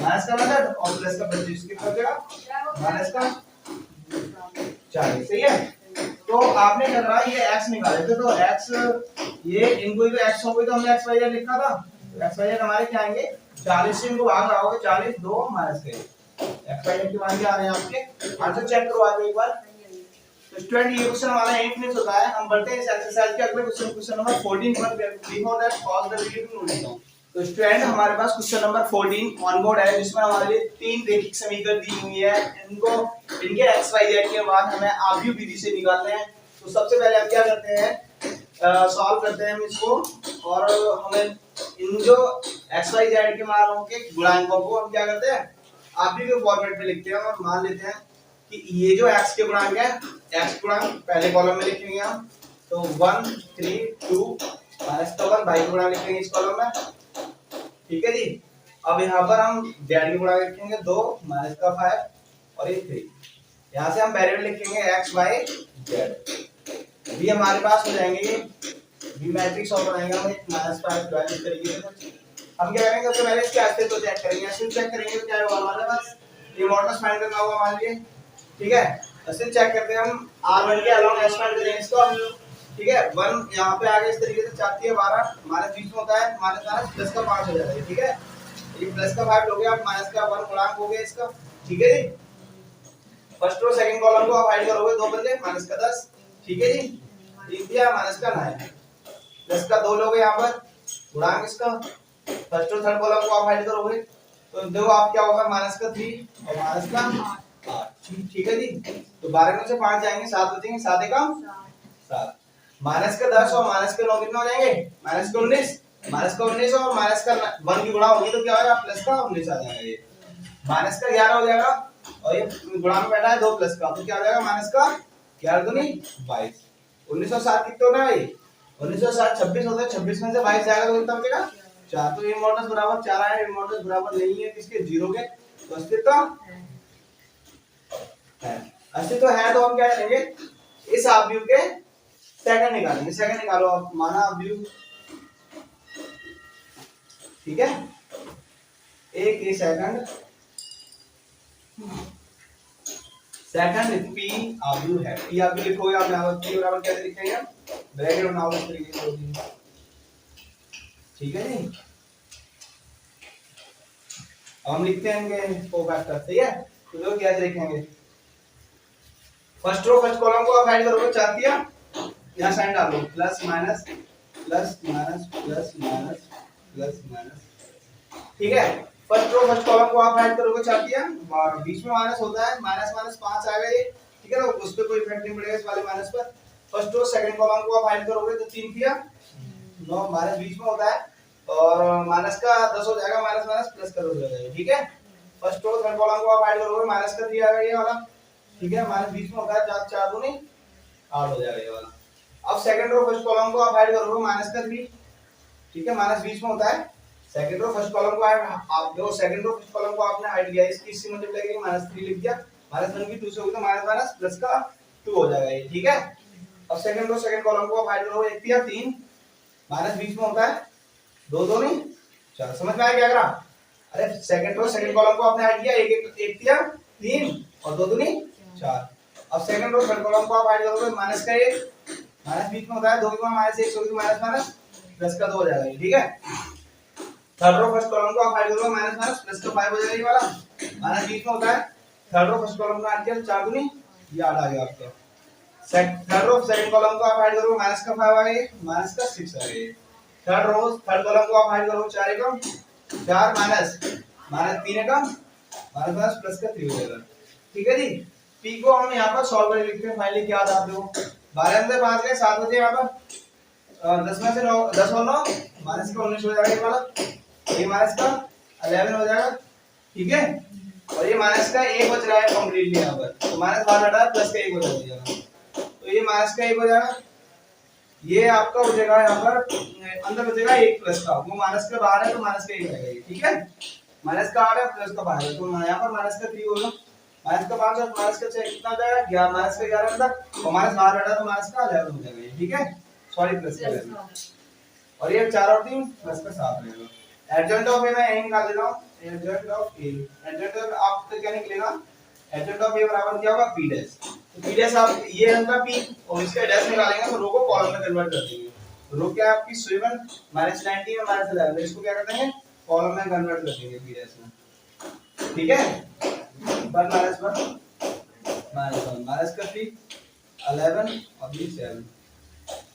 माइनस का 65 और प्लस का 25 कितना हो जाएगा माइनस का 40, सही है। तो आपने करना ये x निकाले थे, तो x ये इनको तो x हो गई तो हमने x y z लिखा था, x y z हमारे क्या आएंगे 40 से इनको भाग लगाओगे 40 2 माइनस के x y z के मान क्या आ रहे हैं आपके, आंसर चेक करो आगे एक बार। तो स्टूडेंट ये क्वेश्चन हमारा यहीं फिनिश होता है, हम बढ़ते हैं इस एक्सरसाइज के अगले क्वेश्चन नंबर 14 पर, before that pause the video to note down. तो स्टूडेंट हमारे पास क्वेश्चन नंबर 14 ऑन बोर्ड है, जिसमें हमारे लिए 3 रेखिक समीकरण दी हुई है, इनको इनके x y z के मान हमें आव्यूह विधि से निकालने हैं। तो सबसे पहले हम क्या करते हैं सॉल्व करते हैं हम इसको, और हमें इन जो x y z के मानों के गुणांकों को हम क्या करते हैं आव्यूह के फॉर्मेट में लिखते हैं, और मान लेते हैं कि ये जो x के गुणांक है, x गुणांक पहले कॉलम में लिखेंगे हम, तो 1 3 2 माइनस का 1 y के गुणांक लिखेंगे इस कॉलम में, ठीक है जी। अब यहाँ पर हम z के गुणांक लिखेंगे 2 माइनस का 5 और ये 3, यहाँ से हम वेरिएबल लिखेंगे एक्स वाई जेड। भी हमारे पास हो जाएंगे ये बी मैट्रिक्स और बनाएंगे हम एक -5 12 इस तरीके से कुछ। हम क्या करेंगे, सबसे पहले इसके अस्तित्व चेक करेंगे। अस्तित्व चेक करेंगे तो क्या होगा हमारे पास, ये मॉडल्स फाइंड करना होगा मान लीजिए, ठीक है। अस्तित्व चेक करते हैं हम, r1 के अलोंग s फाइंड करेंगे इसको, ठीक है। 1 यहाँ पे आगे इस तरीके से 4 3 12 माइनस बीच में होता है, माइनस प्लस का 5 हो जाता है, ठीक है। ये प्लस का 5 हो गया, माइनस का 1 गुणांक हो गया इसका, ठीक है जी। फर्स्ट रो सेकंड कॉलम को आप ऐड करोगे, 2 बंदे माइनस का 10, ठीक है जी। लिख दिया माइनस का 9, प्लस का 2 लोगे यहाँ पर गुणांक इसका। फर्स्ट और थर्ड कॉलम को आप ऐड करोगे तो देखो आप क्या होगा, माइनस का 3 और माइनस का 8, ठीक है जी। तो 12 में से 5 जाएंगे, 7 बचेंगे, 7 एकम 7। माइनस का 10 और माइनस के 9 कितना हो जाएंगे, माइनस का 19, माइनस का 19 और माइनस का 1 की गुणा होगी तो क्या होगा, प्लस का 19 आ जाएगा। ये माइनस का 11 हो जाएगा और ये गुणा में बैठा है 2 प्लस का, तो क्या हो जाएगा, माइनस का 11 दूनी 22। 19 और 7 कितने होना है भाई, 19 और 7 26 होते हैं, 26 में से 22 जाएगा तो कितना बचेगा 4। तो ये मॉडल्स बराबर 4 आया, ये मॉडल्स बराबर नहीं है किसके, 0 के। तो अस्तित्व है, अस्तित्व है तो हम क्या करेंगे, इस ऑब्जेक्ट के सेकंड निकालेंगे। सेकंड निकालो आप, माना ऑब्जेक्ट, ठीक है, एक ये सेकंड, सेकंड पी ऑब्जेक्ट है। पी ऑब्जेक्ट लिखोगे आप यहाँ पर, पी बराबर कैसे लिखेंगे, ब्रैकेट बनाओ इस तरीके से होगी, ठीक है जी। हम लिखते हैं को फैक्टर, सही है। तो देखो कैसे लिखेंगे, फर्स्ट रो फर्स्ट कॉलम को आप ऐड करोगे, 4 दिया, यहाँ साइन डालो, plus minus plus minus plus minus plus minus, ठीक है। फर्स्ट रो फर्स्ट कॉलम को आप ऐड करोगे, 4 दिया, बीच में माइनस होता है, माइनस माइनस 5 आएगा ये, ठीक है ना, उस पे कोई इफेक्ट नहीं पड़ेगा इस वाले माइनस पर। फर्स्ट रो सेकंड कॉलम को आप ऐड करोगे तो 3 दिया, 9 माइनस बीच में होता है और माइनस का 10 हो जाएगा, माइनस माइनस प्लस कर हो जाएगा, ठीक है। फर्स्ट रो थर्ड कॉलम को आप ऐड करोगे, माइनस का 3 आएगा ये वाला, ठीक है, माइनस बीच में होता है, 4 4 दूनी 8 हो जाएगा ये वाला। अब सेकंड रो फर्स्ट कॉलम को आप ऐड करोगे, माइनस का 3, ठीक है, माइनस बीच में होता है। सेकंड रो फर्स्ट कॉलम को आप देखो, सेकंड रो फर्स्ट कॉलम को आपने ऐड किया, इसकी इससे मल्टीप्लाई करके माइनस 3 लिख दिया, माइनस 1 की 2 से होगी तो माइनस माइनस प्लस का 2 हो जाएगा ये, ठीक है। अब सेकंड रो सेकंड कॉलम को आप ऐड करोगे, 1 दिया 3, माइनस बीच में होता है, 2 2 नहीं 4, समझ में आया क्या करा। अरे सेकंड रो सेकंड कॉलम को आपने ऐड किया, 1 दिया 3 और 2 2 नहीं 4। अब सेकंड रो थर्ड कॉलम को आप ऐड करोगे, माइनस का 1, माइनस बीच में होता है, 2 की पावर माइनस 1 होगी तो माइनस माइनस प्लस का 2 हो जाएगा, ठीक है। थर्ड रो फर्स्ट कॉलम को आप ऐड करोगे, माइनस माइनस प्लस का 5 हो जाएगा ये वाला, माइनस बीच में होता है। थर्ड रो फर्स्ट कॉलम को ऐड किया, 4 दूनी ये 8 आ गया आपका। थर्ड रो सेकंड कॉलम को आप ऐड करोगे, माइनस का 5 आ गया, माइनस का 6 आ गया। थर्ड रो थर्ड कॉलम को आप ऐड करोगे, 4 एकम 4 माइनस माइनस 3 एकम माइनस माइनस प्लस का 3 हो जाएगा, ठीक है जी। पी को हम यहाँ पर सॉल्व करके लिखते हैं, फाइनली क्या आता है आप देखो, 12 में से 5 गए, 7 बचे यहाँ पर, 10 में से 9 10 और 9 माइनस का 19 हो जाएगा ये वाला, ये माइनस का 11 हो जाएगा, ठीक है। और ये माइनस का 1 बच रहा है कंप्लीटली यहाँ पर, तो माइनस बाहर हटा प्लस का 1 हो जाएगा, तो ये माइनस का 1 हो जाएगा, ये आपका हो जाएगा यहाँ पर अंदर बचेगा 1 प्लस का, वो माइनस का बाहर है तो माइनस का 1 आएगा ये, ठीक है। माइनस का 8 है प्लस का 5 है, तो यहाँ पर माइनस का 3 होगा, माइनस का 5 और माइनस का 6 कितना हो जाएगा, 11 माइनस का 11 अंदर और माइनस बाहर हटा तो माइनस का 11 हो जाएगा ये, ठीक है, सॉरी प्लस का 11, और ये 4 और 3 प्लस का 7 रहेगा। एडजॉइंट ऑफ ए मैं यहीं निकाल देता हूं, adjoint of A, adjoint of आप तो क्या निकलेगा, एडजॉइंट ऑफ ए बराबर क्या होगा, पी डैश। तो पी डैश आप ये अंदर पी और इसका डैश निकालेंगे तो रो को कॉलम में कन्वर्ट कर देंगे। तो रो क्या है आपकी 7 -90 और -11, इसको क्या कर देंगे, कॉलम में कन्वर्ट कर देंगे पी डैश में, ठीक है। 1 -1 -1 माइनस का 3 11 और 7,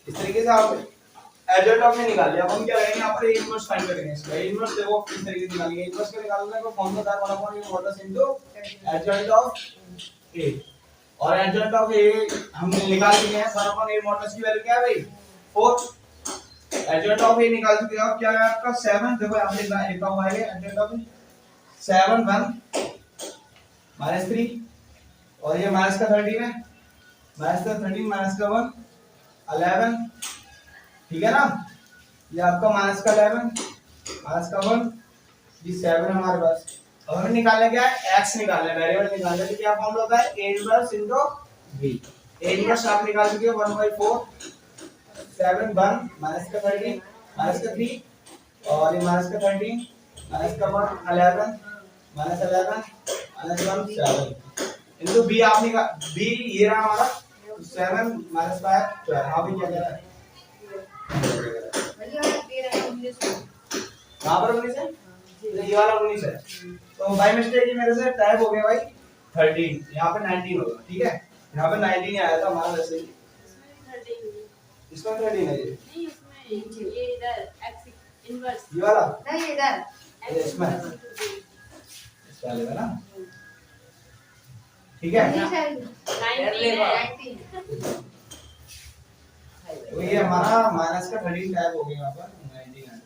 इस तरीके से आप एडजॉइंट ऑफ ए निकाल लिया। अब हम क्या करेंगे, यहाँ पर इनवर्स फाइंड करेंगे, इसका इनवर्स देखो किस तरीके से निकालेंगे। इनवर्स का निकालने का फॉर्मूला था 1/a modulus into adjoint of A, और एडजॉइंट ऑफ ए हम निकाल लिए हैं, 1/a मॉडुलस की वैल्यू क्या है भाई 4। एडजॉइंट ऑफ ए निकाल चुके हो, क्या है आपका 7, देखो यहां पे लिखा हुआ है एडजॉइंट ऑफ 7 1 -3 और ये माइनस का 13 है, माइनस का 13 माइनस का 1 11, ठीक है ना। ये आपका माइनस का 11 माइनस का 1, ये 7 है हमारे पास, अब हमें निकालना क्या है, x निकालना है, वेरिएबल निकालना है। तो क्या फॉर्मूला होता है, a inverse into b। a inverse आप निकाल चुके हो 1/4 7 1 माइनस का 13 माइनस का 3 और ये माइनस का 13 माइनस का 1 11 माइनस 11 माइनस 1 7 इनटू b आप निकाल b ये रहा हमारा 7 माइनस 5 12। हाँ भी क्या कह रहा है कहाँ पर 19 है, ये वाला 19 है। तो बाय मिस्टेक ही मेरे से टाइप हो गया भाई 13, यहाँ पे 19 होगा, ठीक है। यहाँ पे 19 ही आया था हमारा वैसे ही, इसमें 13 है ये, नहीं उसमें ये इधर x इनवर्स ये वाला नहीं इधर ये इसमें इस वाले में ना, ठीक है। 19 तो ये हमारा माइनस का 13 टाइप हो गया यहाँ पर 19 है।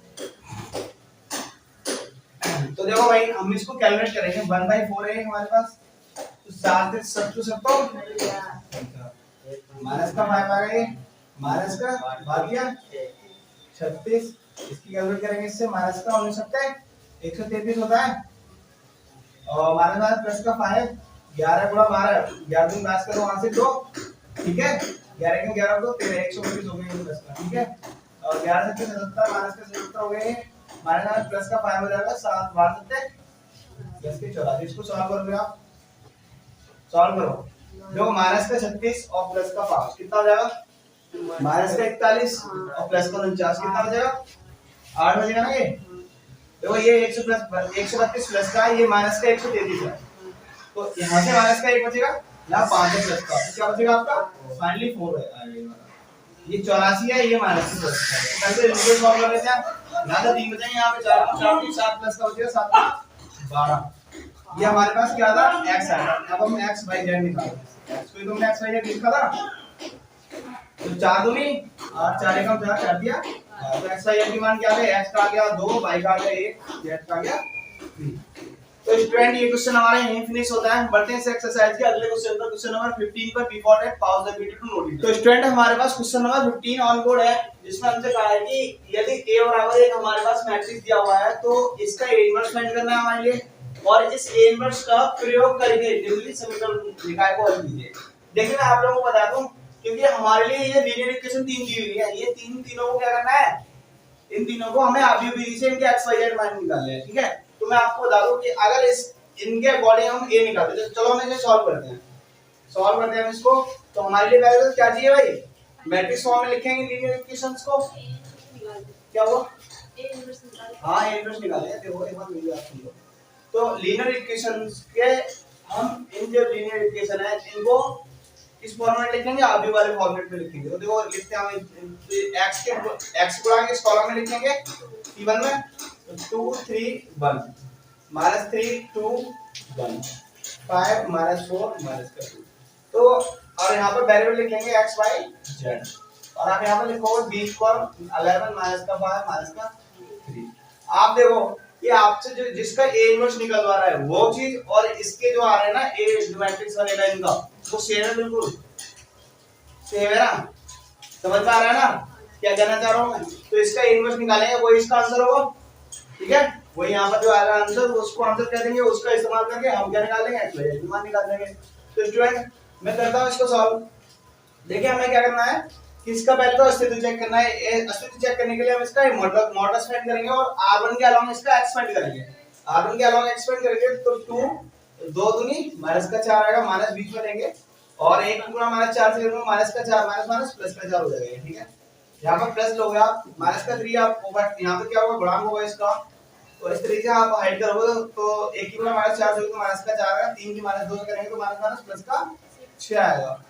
तो देखो भाई हम इसको कैलकुलेट करेंगे 1/4 है हमारे पास, तो 7 से सब तो माइनस का 5 आ गए, माइनस का भागिया 36, इसकी कैलकुलेट करेंगे इससे, माइनस का 19 सत्ते 133 होता है और माइनस प्लस का 5 11 गुणा 12 11 दिन माइनस करो वहां से 2, ठीक है। 11 के 11 को 13 125 हो गए प्लस का, ठीक है। और 11 से 77 माइनस का 77 हो गए, माइनस प्लस का 5 हो जाएगा 7 12 सत्ते प्लस के 84। इसको सॉल्व करोगे आप, सॉल्व करो जो माइनस का 36 और प्लस का 5 कितना हो जाएगा, माइनस का 41 और प्लस का 49 कितना हो जाएगा 8 बजेगा ना ये। देखो ये 132 प्लस का, ये माइनस का 133 है, तो यहाँ से माइनस का 1 बचेगा, यहाँ 5 है प्लस का, तो क्या बचेगा आपका फाइनली 4 है। ये 84 है, ये माइनस का प्लस का है, तो कैसे रिजल्ट सॉल्व कर लेते हैं। यहाँ से 3 बचेंगे, यहाँ पे 4 को 4 3 7 प्लस का बचेगा 7 12। ये हमारे पास क्या था x आया, अब हम x y z निकालेंगे। x को तुमने x y z लिखा था, तो 4 दूनी 8 4 एकम 4 4 दिया, तो x y z की मान क्या आ गया, x का आ गया 2 y का आ गया 1 z का आ गया 3। तो स्टूडेंट ये क्वेश्चन हमारा यहीं फिनिश होता है। बढ़ते हैं इस एक्सरसाइज के अगले क्वेश्चन पर, क्वेश्चन नंबर 15 पर। Before that pause the video to note it. तो स्टूडेंट हमारे पास क्वेश्चन नंबर 15 ऑन बोर्ड है, जिसमें हमसे कहा है कि यदि a बराबर 1 हमारे पास मैट्रिक्स दिया हुआ है, तो इसका a इनवर्स फाइंड करना है हमारे लिए, और इस a इनवर्स का प्रयोग करके निम्नलिखित समीकरण निकाय को हल कीजिए। देखिए मैं आप लोगों को बता दूं, क्योंकि हमारे लिए ये लीनियर इक्वेशन 3 दी हुई है, ये तीनों को क्या करना है, इन तीनों को हमें अवयव विधि से इनके x y z मान निकालने हैं, ठीक है। तो मैं आपको बता दूं कि अगर इस इनके अकॉर्डिंग हम a निकालते हैं, तो चलो हम इसे सॉल्व करते हैं, सॉल्व करते हैं इसको। तो हमारे लिए पहले तो क्या चाहिए भाई, मैट्रिक्स फॉर्म में लिखेंगे लीनियर इक्वेशंस को, क्या हुआ हाँ a इनवर्स निकालेंगे। देखो एक बार मेरी बात सुन लो, तो लीनियर इक्वेशंस के हम इन जो लीनियर इक्वेशन है इनको इस फॉर्मेट लिखेंगे, अभी वाले फॉर्मेट में लिखेंगे। तो देखो लिखते हैं हम x गुणा के इस कॉलम में लिखेंगे c1 में, तो 2 3 1 -3 2 1 5 -4 -2, तो और यहाँ पर वेरिएबल लिखेंगे x y z, और आप यहाँ पर लिखोगे b स्क्वायर 11 माइनस का 5 माइनस का 3। आप देखो ये आपसे जो जिसका a इनवर्स निकलवा रहा है वो चीज, और इसके जो आ रहे हैं ना a जो मैट्रिक्स बनेगा इनका, वो सेम है, बिल्कुल सेम है ना, समझ में आ रहा है ना क्या कहना चाह रहा हूँ मैं। तो इसका a इनवर्स निकालेंगे, वही इसका आंसर होगा, ठीक है। वही यहाँ पर जो आएगा आंसर उसको आंसर कह देंगे, उसका इस्तेमाल करके हम क्या निकाल लेंगे, x y z मान निकाल देंगे। तो स्टूडेंट मैं करता हूँ इसको सॉल्व। देखिए हमें क्या करना है कि इसका पहले तो अस्तित्व चेक करना है। अस्तित्व चेक करने के लिए हम इसका मॉडुलस फाइंड करेंगे और r1 के अलोंग इसका x फाइंड करेंगे। r1 के अलोंग x फाइंड करेंगे तो 2 दूनी माइनस का 4 आएगा, माइनस बीच में लेंगे, और 1 गुना -4 से माइनस का 4 माइनस प्लस का 4 हो जाएगा, ठीक है। यहाँ पर प्लस लोगे आप, माइनस का 3 आप ओवर, यहाँ पे क्या होगा गुणांक होगा इसका, तो इस तरीके से आप हाइड करोगे तो 1 की गुना -4 से तो माइनस का 4 आएगा, 3 की -2 से करेंगे तो माइनस प्लस का 6 आएगा,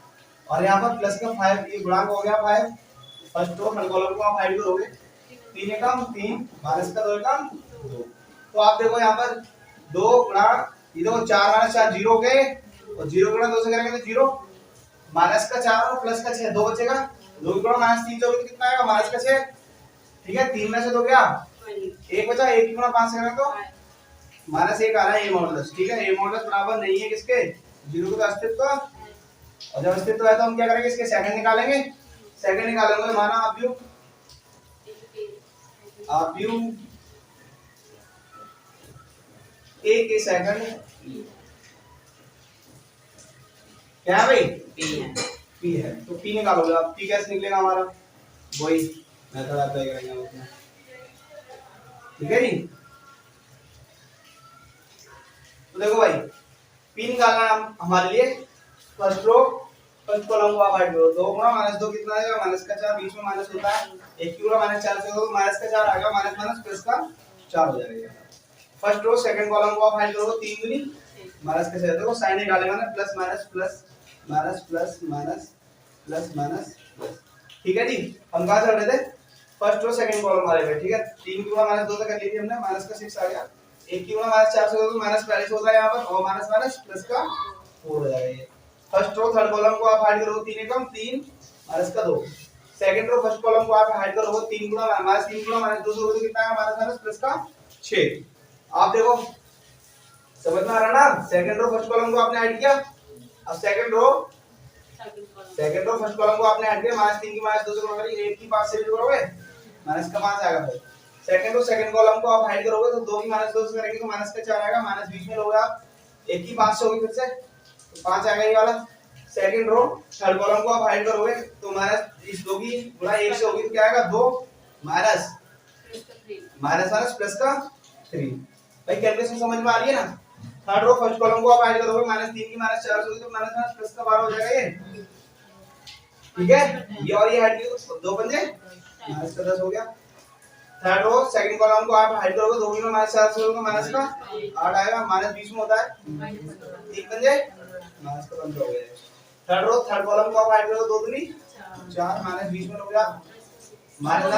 और यहाँ पर प्लस का 5 ये गुणांक हो गया 5। फर्स्ट रो फर्स्ट कॉलम को आप हाइड करोगे, 3 एकम 3 माइनस का 2 एकम 2, तो आप देखो यहाँ पर 2 गुणा ये देखो 4 -4 0 गए, और 0 गुणा 2 से करेंगे तो 0, माइनस का 4 और प्लस का 6 2 बचेगा, 2 गुणा -3 तो कितना आएगा माइनस का 6, ठीक है। 3 में से 2 गया 1 बचा, 1 गुणा 5 से करें तो -1 आ रहा है, ये मॉडुलस, ठीक है। ये मॉडुलस बराबर नहीं है किसके, 0 का अस्तित्व, और जब अस्तित्व है तो हम क्या करेंगे इसके सेकंड निकालेंगे, सेकंड निकालेंगे तो माना ए के सेकंड क्या है भाई? P है। पी है, तो पी निकालोगे आप, पी कैसे निकलेगा हमारा? वही मेथड अप्लाई करेंगे हम उसमें, ठीक है जी। तो देखो भाई, पी निकालना है हमारे लिए, फर्स्ट रो फर्स्ट कॉलम को आप ऐड करो, 2 गुणा -2 कितना आएगा? -4, बीच में माइनस होता है, 1 की गुणा -4 से हो -4 आ गया, माइनस माइनस प्लस का 4 हो जाएगा। फर्स्ट रो सेकंड कॉलम को आप ऐड करो, 3 दूनी -4, देखो साइन निकालेगा ना, plus minus plus minus plus minus plus minus plus, ठीक है जी। हम कहां चल रहे थे? फर्स्ट रो सेकंड कॉलम वाले पे, ठीक है। 3 की गुणा -2 से कर ली थी हमने, माइनस का 6 आ गया, 1 की गुणा -4 से हो तो माइनस 42 होता है यहाँ पर, और माइनस माइनस प्लस का 4 हो जाएगा ये। फर्स्ट रो थर्ड कॉलम को आप ऐड करो, 3 एकम 3 माइनस का 2, सेकंड रो फर्स्ट कॉलम को आप ऐड करो, 3 गुणा -2 से हो तो कितना है? माइनस माइनस प्लस का 6। आप देखो समझ में आ रहा ना? सेकंड रो फर्स्ट कॉलम को आपने ऐड किया, अब सेकंड रो फर्स्ट कॉलम को आपने ऐड किया, -3 की -2 से गुणा करेंगे, 1 की 5 से भी जोड़ोगे माइनस का 5 आएगा। फिर सेकंड रो सेकंड कॉलम को आप ऐड करोगे तो 2 की -2 से करेंगे तो माइनस का 4 आएगा, माइनस बीच में लोगे आप, 1 की 5 से होगी फिर से तो 5 आएगा ये वाला। सेकंड रो थर्ड कॉलम को आप ऐड करोगे तो माइनस इस 2 की गुणा 1 से होगी तो क्या आएगा? 2 माइनस माइनस प्लस का 3। भाई कैलकुलेशन समझ में आ रही है ना? थर्ड रो फर्स्ट कॉलम को आप ऐड करोगे, -3 की -4 से होगी तो माइनस प्लस का 12 हो जाएगा ये, ठीक है। ये और ये ऐड किया तो 2 पंजे माइनस का 10 हो गया। थर्ड रो सेकंड कॉलम को आप ऐड करोगे, 2 में -4 से होगा माइनस का 8 आएगा, माइनस बीच में होता है, 3 पंजे माइनस का 15 हो गया। थर्ड रो थर्ड कॉलम को आप ऐड करोगे, 2 दूनी 4 माइनस बीच में हो गया, माइनस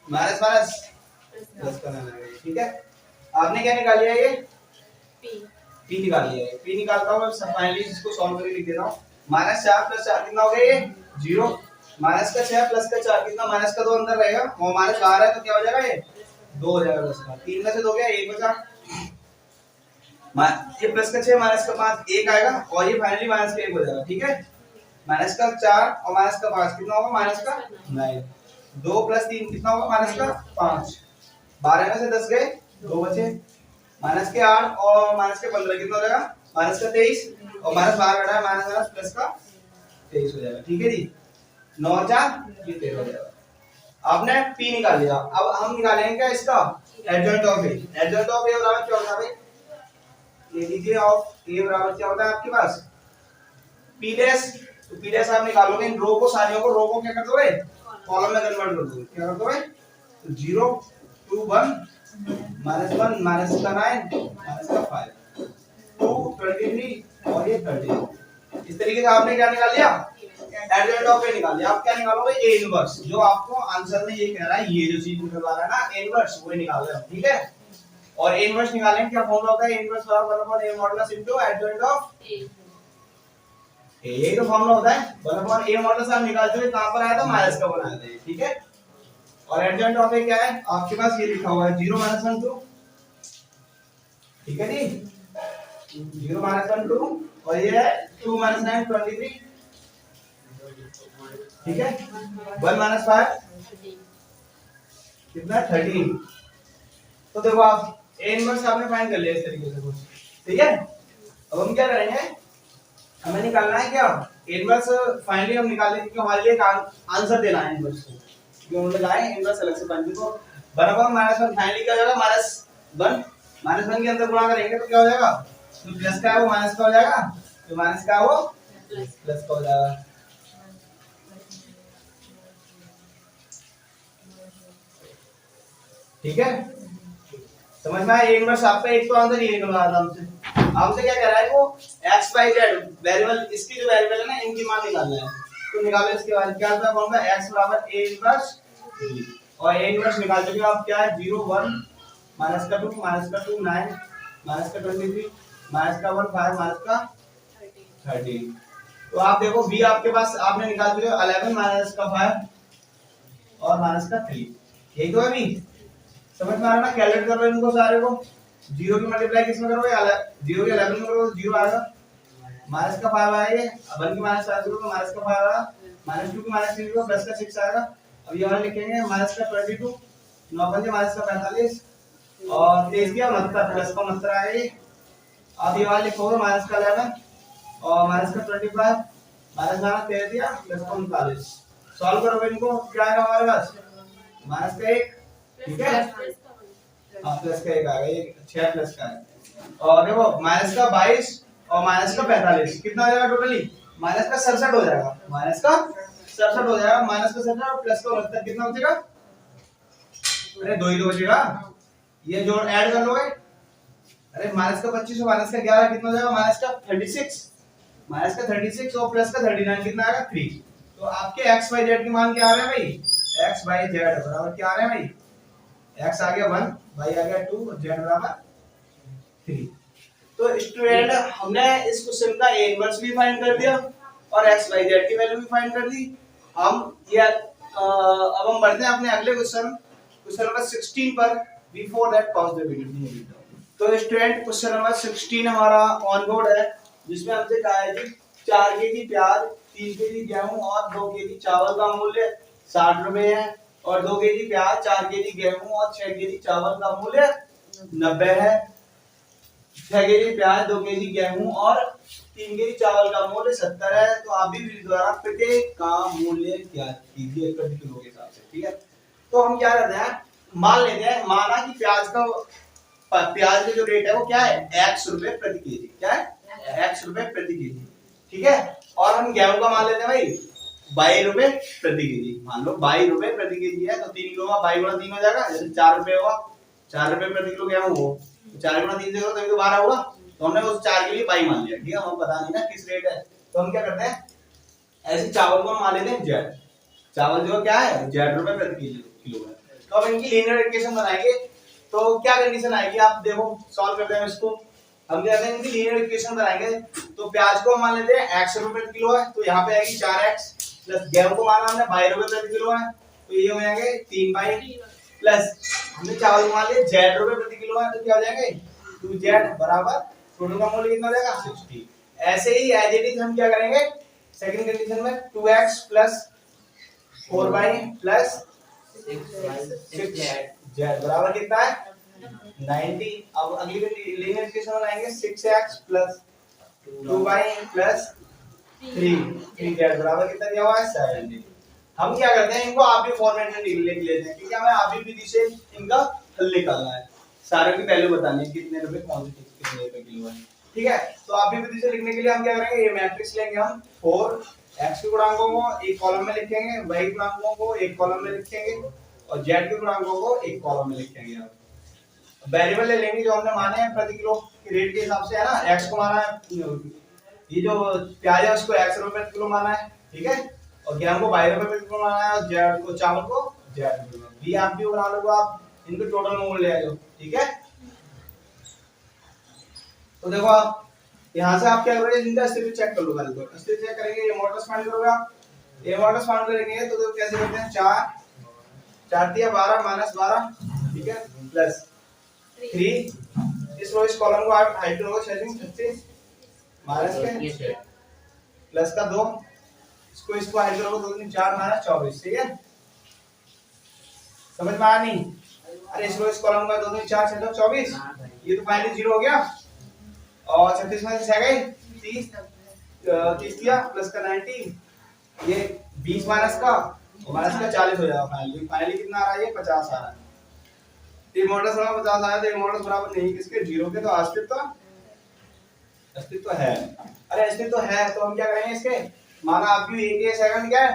प्लस का 9 आएगा, ठीक है। आपने क्या निकाल लिया? ये पी निकाल लिया है। पी निकालता हूं मैं, फाइनली इसको सॉल्व करके लिख देता हूं। -4 + 4 कितना हो गया? ये 0, माइनस का 6 प्लस का 4 कितना? माइनस का 2 अंदर रहेगा, और माइनस बाहर है तो क्या हो जाएगा? ये 2 हो जाएगा प्लस का, 3 में से 2 गया, 1 बचा, ये प्लस का 6 माइनस का 5 1 आएगा, और ये फाइनली माइनस का 1 हो जाएगा, ठीक है। माइनस का 4 और माइनस का 5 कितना होगा? माइनस का 9, 2 + 3 कितना होगा? माइनस का 5, 12 में से 10 गए, 2 बचे, माइनस के 8 और माइनस के 15 कितना हो जाएगा? माइनस का 23, और माइनस बाहर बैठा है, माइनस माइनस प्लस का 23 हो जाएगा, ठीक है जी। 9 और 4 ये 13 हो जाएगा। आपने पी निकाल लिया, अब हम निकालेंगे क्या इसका? Adjoint of A. Adjoint of A बराबर क्या होता है भाई? ये लीजिए, ऑफ ए बराबर क्या होता है आपके पास? P dash. तो पी डैश आप निकालोगे, इन रो को सारियों को, रो को क्या कर दोगे? कॉलम में कन्वर्ट कर दोगे, क्या कर दोगे? 0 2 1 -1 माइनस का 9 माइनस का 5 2 23 और ये 30। इस तरीके से आपने क्या निकाल लिया? एडजॉइंट ऑफ ए निकाल लिया। आप क्या निकालोगे? ए इनवर्स, जो आपको आंसर में ये कह रहा है, ये जो चीज निकलवा रहा है ना, ए इनवर्स, वो निकाल रहे हैं, ठीक है। और ए इनवर्स निकालेंगे, क्या फॉर्मूला होता है? ए इनवर्स बराबर 1/a modulus into adjoint of A, यही तो फॉर्मूला होता है। 1/a मॉडुलस आप निकालते हो, कहां पर आया था? माइनस का बनाया था, ठीक है। और एडजॉइंट ऑफ ए क्या है? आपके पास ये लिखा हुआ है 0 - 1 2, ठीक है जी, 0 - 1 2, और ये है 2 - 9 23, ठीक है। 1 - 5 कितना? 13। तो देखो आप ए इनवर्स आपने फाइंड कर लिया इस तरीके से कुछ, ठीक है। अब हम क्या करेंगे? हमें निकालना है क्या? इनवर्स फाइनली हम निकाल लेंगे, क्योंकि हमारे लिए आंसर देना है इनवर्स को, क्योंकि हमने लाए इनवर्स अलग से फाइंड को। बराबर -1 फाइनली क्या हो जाएगा? -1 के अंदर गुणा करेंगे तो क्या हो जाएगा? जो प्लस का है वो माइनस का हो जाएगा, जो माइनस का है वो प्लस का हो जाएगा, ठीक है। समझ में आया? इनवर्स आपका एक तो आंसर ये निकल रहा था हमसे। आपसे क्या कह रहा है वो? x y z वेरिएबल, इसकी जो वेरिएबल है ना, इनकी मान निकालना है। तो निकालो, इसके बाद क्या आता है फॉर्मूला? x बराबर a इनवर्स b, और a इनवर्स निकाल चुके आप, क्या है? 0 1 माइनस का 2 माइनस का 2 9 माइनस का 23 माइनस का 1 5 माइनस का 13। तो आप देखो b आपके पास आपने निकाल चुके 11 माइनस का 5 और माइनस का 3, यही तो है b। समझ में आ रहा ना? कैलकुलेट कर रहे हैं इनको सारे को, 0 की मल्टीप्लाई किसमें करोगे? 0 के 11 में करोगे, 0 आएगा, माइनस का 5 आएगा, 1 की -5 करोगे माइनस का 5 आएगा, -2 की -3 करोगे प्लस का 6 आएगा। अब ये वाला लिखेंगे माइनस का 22, 9 पंजे माइनस का 45, और 23 दिया 69 प्लस का 69 आएगा ये। अब ये वाला लिखोगे माइनस का 11 और माइनस का 25 माइनस का 13 दिया प्लस का 39। सॉल्व करोगे इनको क्या आएगा हमारे पास माइनस का 1, ठीक है। हाँ प्लस का 1 आएगा, ये 6 प्लस का है। और देखो माइनस का 22 और माइनस का 45 कितना हो जाएगा टोटली माइनस का 67 हो जाएगा, माइनस का 67 हो जाएगा, माइनस का 67 और प्लस का 69 कितना बचेगा, अरे 2 ही तो बचेगा, ये जोड़ ऐड कर लोगे। अरे माइनस का 25 और माइनस का 11 कितना हो जाएगा माइनस का 36, माइनस का 36 और प्लस का 39 कितना आएगा 3। तो आपके x y z के मान क्या आ रहे हैं भाई, x y z बराबर क्या आ रहे हैं भाई, x आ गया 1, y आ गया 2 और z बराबर 3। तो स्टूडेंट हमने इस क्वेश्चन का a इनवर्स भी फाइंड कर दिया और x y z की वैल्यू भी फाइंड कर दी। हम ये अब हम बढ़ते हैं अपने अगले क्वेश्चन नंबर 16 पर। Before that pause the video. तो स्टूडेंट क्वेश्चन नंबर 16 हमारा ऑन बोर्ड है, जिसमें हमसे कहा है कि 4 केजी प्याज, 3 केजी गेहूं और 2 केजी चावल का मूल्य 60 रुपए है, और 2 केजी प्याज, 4 केजी गेहूं और 6 केजी चावल का मूल्य 90 है। 6 केजी प्याज, 2 केजी गेहूं और 3 केजी चावल का मूल्य 70 है। तो आप भी विधि द्वारा प्रत्येक का मूल्य ज्ञात कीजिए प्रति किलो के हिसाब से, ठीक है। तो हम क्या करते हैं, मान लेते हैं, माना कि प्याज का जो रेट है वो क्या है x रुपए प्रति केजी, क्या है x रुपए प्रति केजी, ठीक है। और हम गेहूं का मान लेते हैं भाई 22 रुपए प्रति केजी, मान लो 22 रुपए प्रति केजी है, तो 3 किलो का 22 गुणा 3 हो जाएगा, जैसे 4 रुपए होगा, 4 रुपए प्रति किलो गेहूं हो, 4 गुणा 3 से करो तभी तो 12 होगा। तो हमने उस 4 के लिए 22 मान लिया, ठीक है, हमें पता नहीं ना किस रेट है। तो हम क्या करते हैं, ऐसे चावल को हम मान लेते हैं z, चावल जो क्या है z रुपए प्रति किलो है। तो अब इनकी लीनियर इक्वेशन बनाएंगे, तो क्या कंडीशन आएगी आप देखो, सॉल्व करते हैं इसको। हम क्या करते हैं, इनकी लीनियर इक्वेशन बनाएंगे। तो प्याज को मान लेते हैं x रुपए प्रति किलो है, तो यहाँ पे आएगी 4x, प्लस गेहूं को माना हमने 22 रुपए प्रति किलो है, तो ये हो जाएंगे 3 प्लस हमने चावल को मान लिया z रुपए प्रति किलो है, तो क्या हो जाएंगे 2z बराबर टोटल का मूल्य कितना हो जाएगा 60। ऐसे ही एज इट इज हम क्या करेंगे सेकंड कंडीशन में 2x plus 4y plus 6z बराबर कितना है 90। अब अगली लीनियर इक्वेशन बनाएंगे 6x plus 2y plus 3z बराबर कितना दिया हुआ है 70। हम क्या करते हैं, इनको आप भी फॉर्मेट में लिख लेते हैं, क्योंकि हमें आप भी विधि से इनका हल निकालना है, सारे की वैल्यू बतानी है कितने रुपए कौन सी चीज कितने रुपए किलो है, ठीक है। तो आप भी विधि से लिखने के लिए हम क्या करेंगे, ये मैट्रिक्स लेंगे हम 4 x के गुणांकों को एक कॉलम में लिखेंगे, y के गुणांकों को एक कॉलम में लिखेंगे और z के गुणांकों को एक कॉलम में लिखेंगे। आप वेरिएबल ले लेंगे जो हमने माने हैं प्रति किलो के रेट के हिसाब से, है ना, x को माना है, ये जो प्याज है उसको x रुपए प्रति किलो माना है, ठीक है, और गेहूं को 22 रुपए प्रति किलो माना है, और z को चावल को z भी आप भी बना लो, आप इनके टोटल मूल्य ले लो, ठीक है। तो देखो आप यहाँ से आप क्या करोगे, इनका स्थिति चेक कर लो, पहले तो स्थिति चेक करेंगे, ये मॉडल्स फाइंड करोगे आप, ये मॉडल्स फाइंड करेंगे तो देखो कैसे करते हैं, 4 दिया 12 माइनस 12, ठीक है, प्लस 3, इस रो इस कॉलम को आप हाइड करोगे 36 माइनस के प्लस का 2, इसको हाइड करोगे 2 3 4 माइनस 24, ठीक है, समझ में आया नहीं। अरे इस रो इस कॉलम का 2 3 4 6 24, ये तो फाइनली 0 हो गया, और 36 में से गए 30 दिया प्लस का 90, ये 20 माइनस का 40 हो जाएगा, फाइनली कितना आ रहा है, ये 50 आ रहा है। ये मॉडल्स बराबर 50 आया, तो ये मॉडल्स बराबर नहीं किसके 0 के, तो अस्तित्व है। अरे अस्तित्व है तो हम क्या करेंगे इसके, माना आव्यूह a के सेकंड क्या है,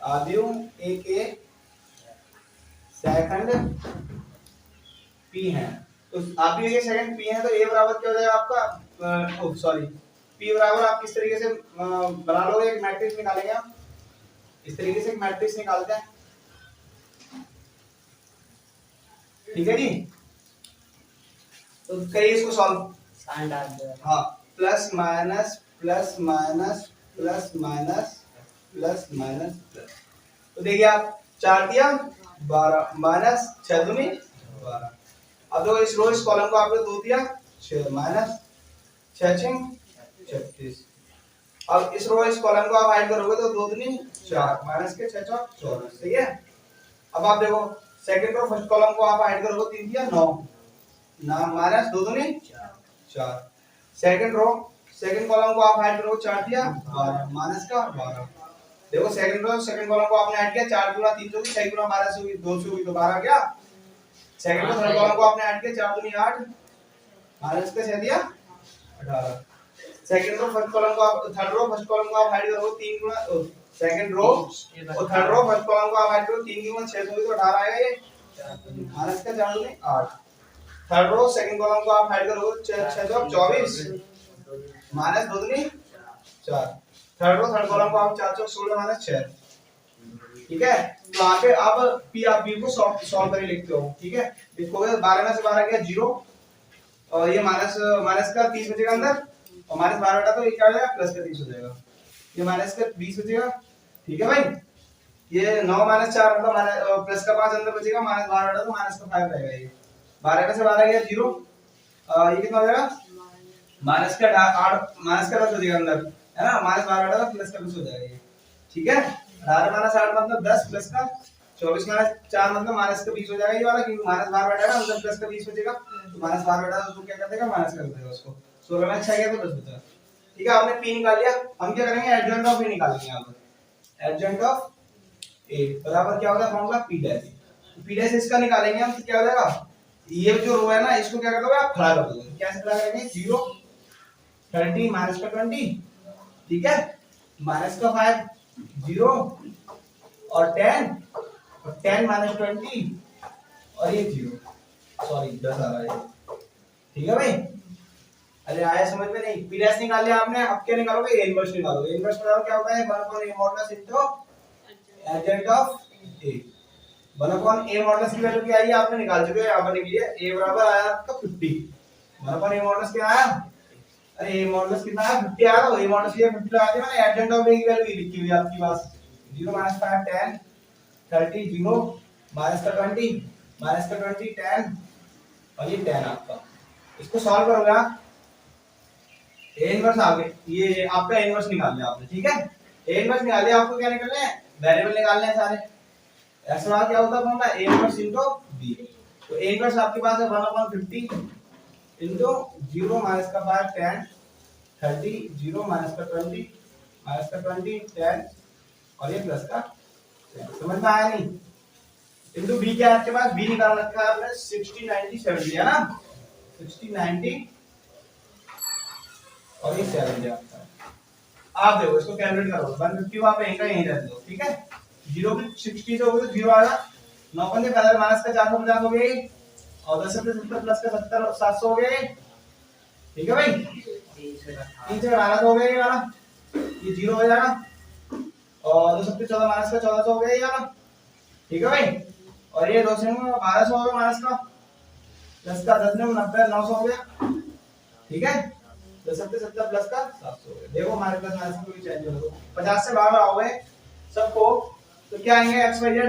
आव्यूह a के सेकंड p है, तो आप भी सेकंड p है, तो a बराबर क्या हो जाएगा आपका, सॉरी p बराबर आप किस तरीके से बना लोगे, एक मैट्रिक्स निकालेंगे हम, इस तरीके से एक मैट्रिक्स निकालते हैं, ठीक है जी। तो करिए इसको सॉल्व, हाँ, plus minus plus minus plus minus plus minus plus, तो देखिए आप 4 दिया 12 माइनस 6 दूनी 12, अब देखो इस रो इस कॉलम को आपने 2 दिया 6 माइनस 6 36, अब इस रो इस कॉलम को आप ऐड करोगे तो 2 दूनी 4 माइनस के 6 4 14, सही है। अब आप देखो सेकंड रो फर्स्ट कॉलम को आप ऐड करोगे 3 दिया 9 ना माइनस 2 दूनी 4। सेकंड रो सेकंड कॉलम को आप ऐड करोगे 4 दिया 12 माइनस का 12। देखो सेकंड रो सेकंड कॉलम को आपने ऐड किया 4 गुना 3 होगी 6 गुना 12 से होगी 2 से होगी तो 12 क्या। सेकंड रो थर्ड कॉलम को आपने ऐड किया 4 दूनी 8 माइनस का 6 दिया 18। सेकंड रो फर्स्ट कॉलम को आप थर्ड रो फर्स्ट कॉलम को आप ऐड करोगे 3 गुना सेकंड रो और थर्ड रो फर्स्ट कॉलम को आप ऐड करोगे 3 गुना 6 होगी तो 18 आएगा ये माइनस का 4 दूनी 8। थर्ड रो सेकंड कॉलम को आप ऐड करोगे 6 तो 24 माइनस 2 दूनी 4। थर्ड रो थर्ड कॉलम को आप 4 चौक 16 माइनस 6। ठीक है तो यहाँ पे अब पी आप बी को सॉल्व करके लिखते हो। ठीक है लिखोगे 12 में से 12 गया 0 और ये माइनस माइनस का 30 बचेगा अंदर और माइनस 12 बेटा तो ये क्या हो जाएगा प्लस का 30 हो जाएगा ये माइनस का 20 बचेगा। ठीक है भाई ये 9 माइनस 4 मतलब माइनस प्लस का 5 अंदर बचेगा माइनस 12 बेटा तो माइनस का 5 रहेगा ये 12 में से 12 गया 0 ये कितना हो जाएगा माइनस का 8 माइनस का 10 हो जाएगा अंदर है ना माइनस 12 बेटा प्लस का 20 हो जाएगा ये। ठीक है 18 माइनस 8 मतलब 10 प्लस का 24 माइनस 4 मतलब माइनस का 20 हो जाएगा ये वाला क्योंकि माइनस 12 बेटा है ना अंदर प्लस का 20 बचेगा तो माइनस 12 बेटा तो क्या कर देगा माइनस कर देगा उसको 16 में 6 गया तो 10 बचा। ठीक है आपने p निकाल लिया हम क्या करेंगे एडजॉइंट ऑफ a निकालेंगे यहां पर एडजॉइंट ऑफ a बराबर क्या होगा formula p dash p dash इसका निकालेंगे हम तो क्या हो जाएगा ये जो रो है ना इसको क्या कर दोगे आप खड़ा कर दोगे कैसे खड़ा करेंगे 0 30 माइनस का 20 ठीक है माइनस का 5 0 और 10 और 10 माइनस 20 और ये 0 सॉरी 10 आ रहा है। ठीक है भाई अरे आया समझ में नहीं p डैश निकाल लिया आपने अब क्या निकालोगे a इनवर्स निकालोगे इनवर्स बराबर क्या होता है 1/a modulus into adjoint of a 1/a modulus की वैल्यू क्या आई आपने निकाल चुके हो यहां पर निकली है a बराबर आया आपका 50 1/a मॉडुलस क्या आया अरे a मॉडुलस कितना आया 50 आया तो a मॉडुलस ये 50 लगा दिया मैंने एडजॉइंट ऑफ a की वैल्यू लिखी हुई है आपके पास 0 5 10 30 0 माइनस का 20 माइनस का 20 10 और ये 10 आपका इसको सॉल्व करोगे आप a इनवर्स आगे ये आपका a इनवर्स निकाल लिया आपने। ठीक है a इनवर्स निकाल लिया आपको क्या निकालना है वेरिएबल निकालने हैं सारे ऐसा वाला क्या होता है formula a inverse into b तो a इनवर्स आपके पास है 1/50 इनटू 0 माइनस का 5 10 30 0 माइनस का 20 माइनस का 20 10 और ये प्लस का समझ में आया नहीं इनटू b क्या है आपके पास b निकाल रखा है आपने 60 90 70 है ना 60 90 और ये 70 आपका आप देखो इसको कैलकुलेट करो 150 आप यहीं का यहीं रख दो। ठीक है 0 की 60 से होगा तो 0 आएगा 9 पंजे पहले माइनस का 450 हो गई और 10 से 70 प्लस का 70 700 हो गए। ठीक है भाई 3 से 12 हो गए ये वाला ये 0 हो जाएगा और 2 से 14 माइनस का 1400 हो गया ये वाला। ठीक है भाई और ये 2 से 1200 हो गया माइनस का प्लस का 10 में 90 900 हो गया। ठीक है 10 से 70 प्लस का 700 हो गया। देखो हमारे प्लस माइनस में कोई चेंज हो 50 से 12 आओगे सबको तो क्या आएंगे x y z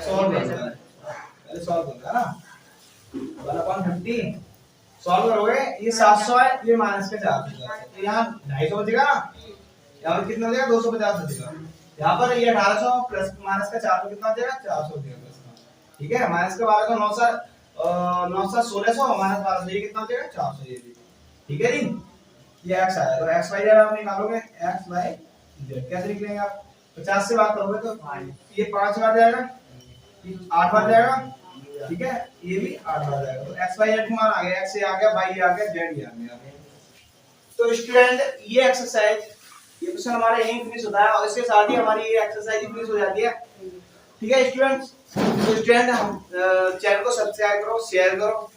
सॉल्व करना है पहले सॉल्व करना है ना 1/50 सॉल्व करोगे ये 700 है ये माइनस के 400 है तो यहाँ 250 बचेगा ना यहाँ पर कितना हो जाएगा 250 बचेगा यहाँ पर ये 1800 प्लस माइनस का 400 कितना हो जाएगा 400 बचेगा प्लस का। ठीक है माइनस का 12 9 7 1600 माइनस 1200 ये कितना हो जाएगा 400 ये भी। ठीक है जी ये x आया तो x y z आप निकालोगे x y z कैसे निकलेंगे आप 50 से बात करोगे तो ये 5 बार जाएगा 8 बार जाएगा। ठीक है ये भी 8 बार जाएगा तो x y z मान आ गया x आ गया y आ गया z आ गया। तो स्टूडेंट ये एक्सरसाइज ये क्वेश्चन हमारा यहीं फिनिश होता है और इसके साथ ही हमारी ये एक्सरसाइज फिनिश हो जाती है। ठीक है स्टूडेंट्स तो स्टूडेंट हम चैनल को सब्सक्राइब करो शेयर करो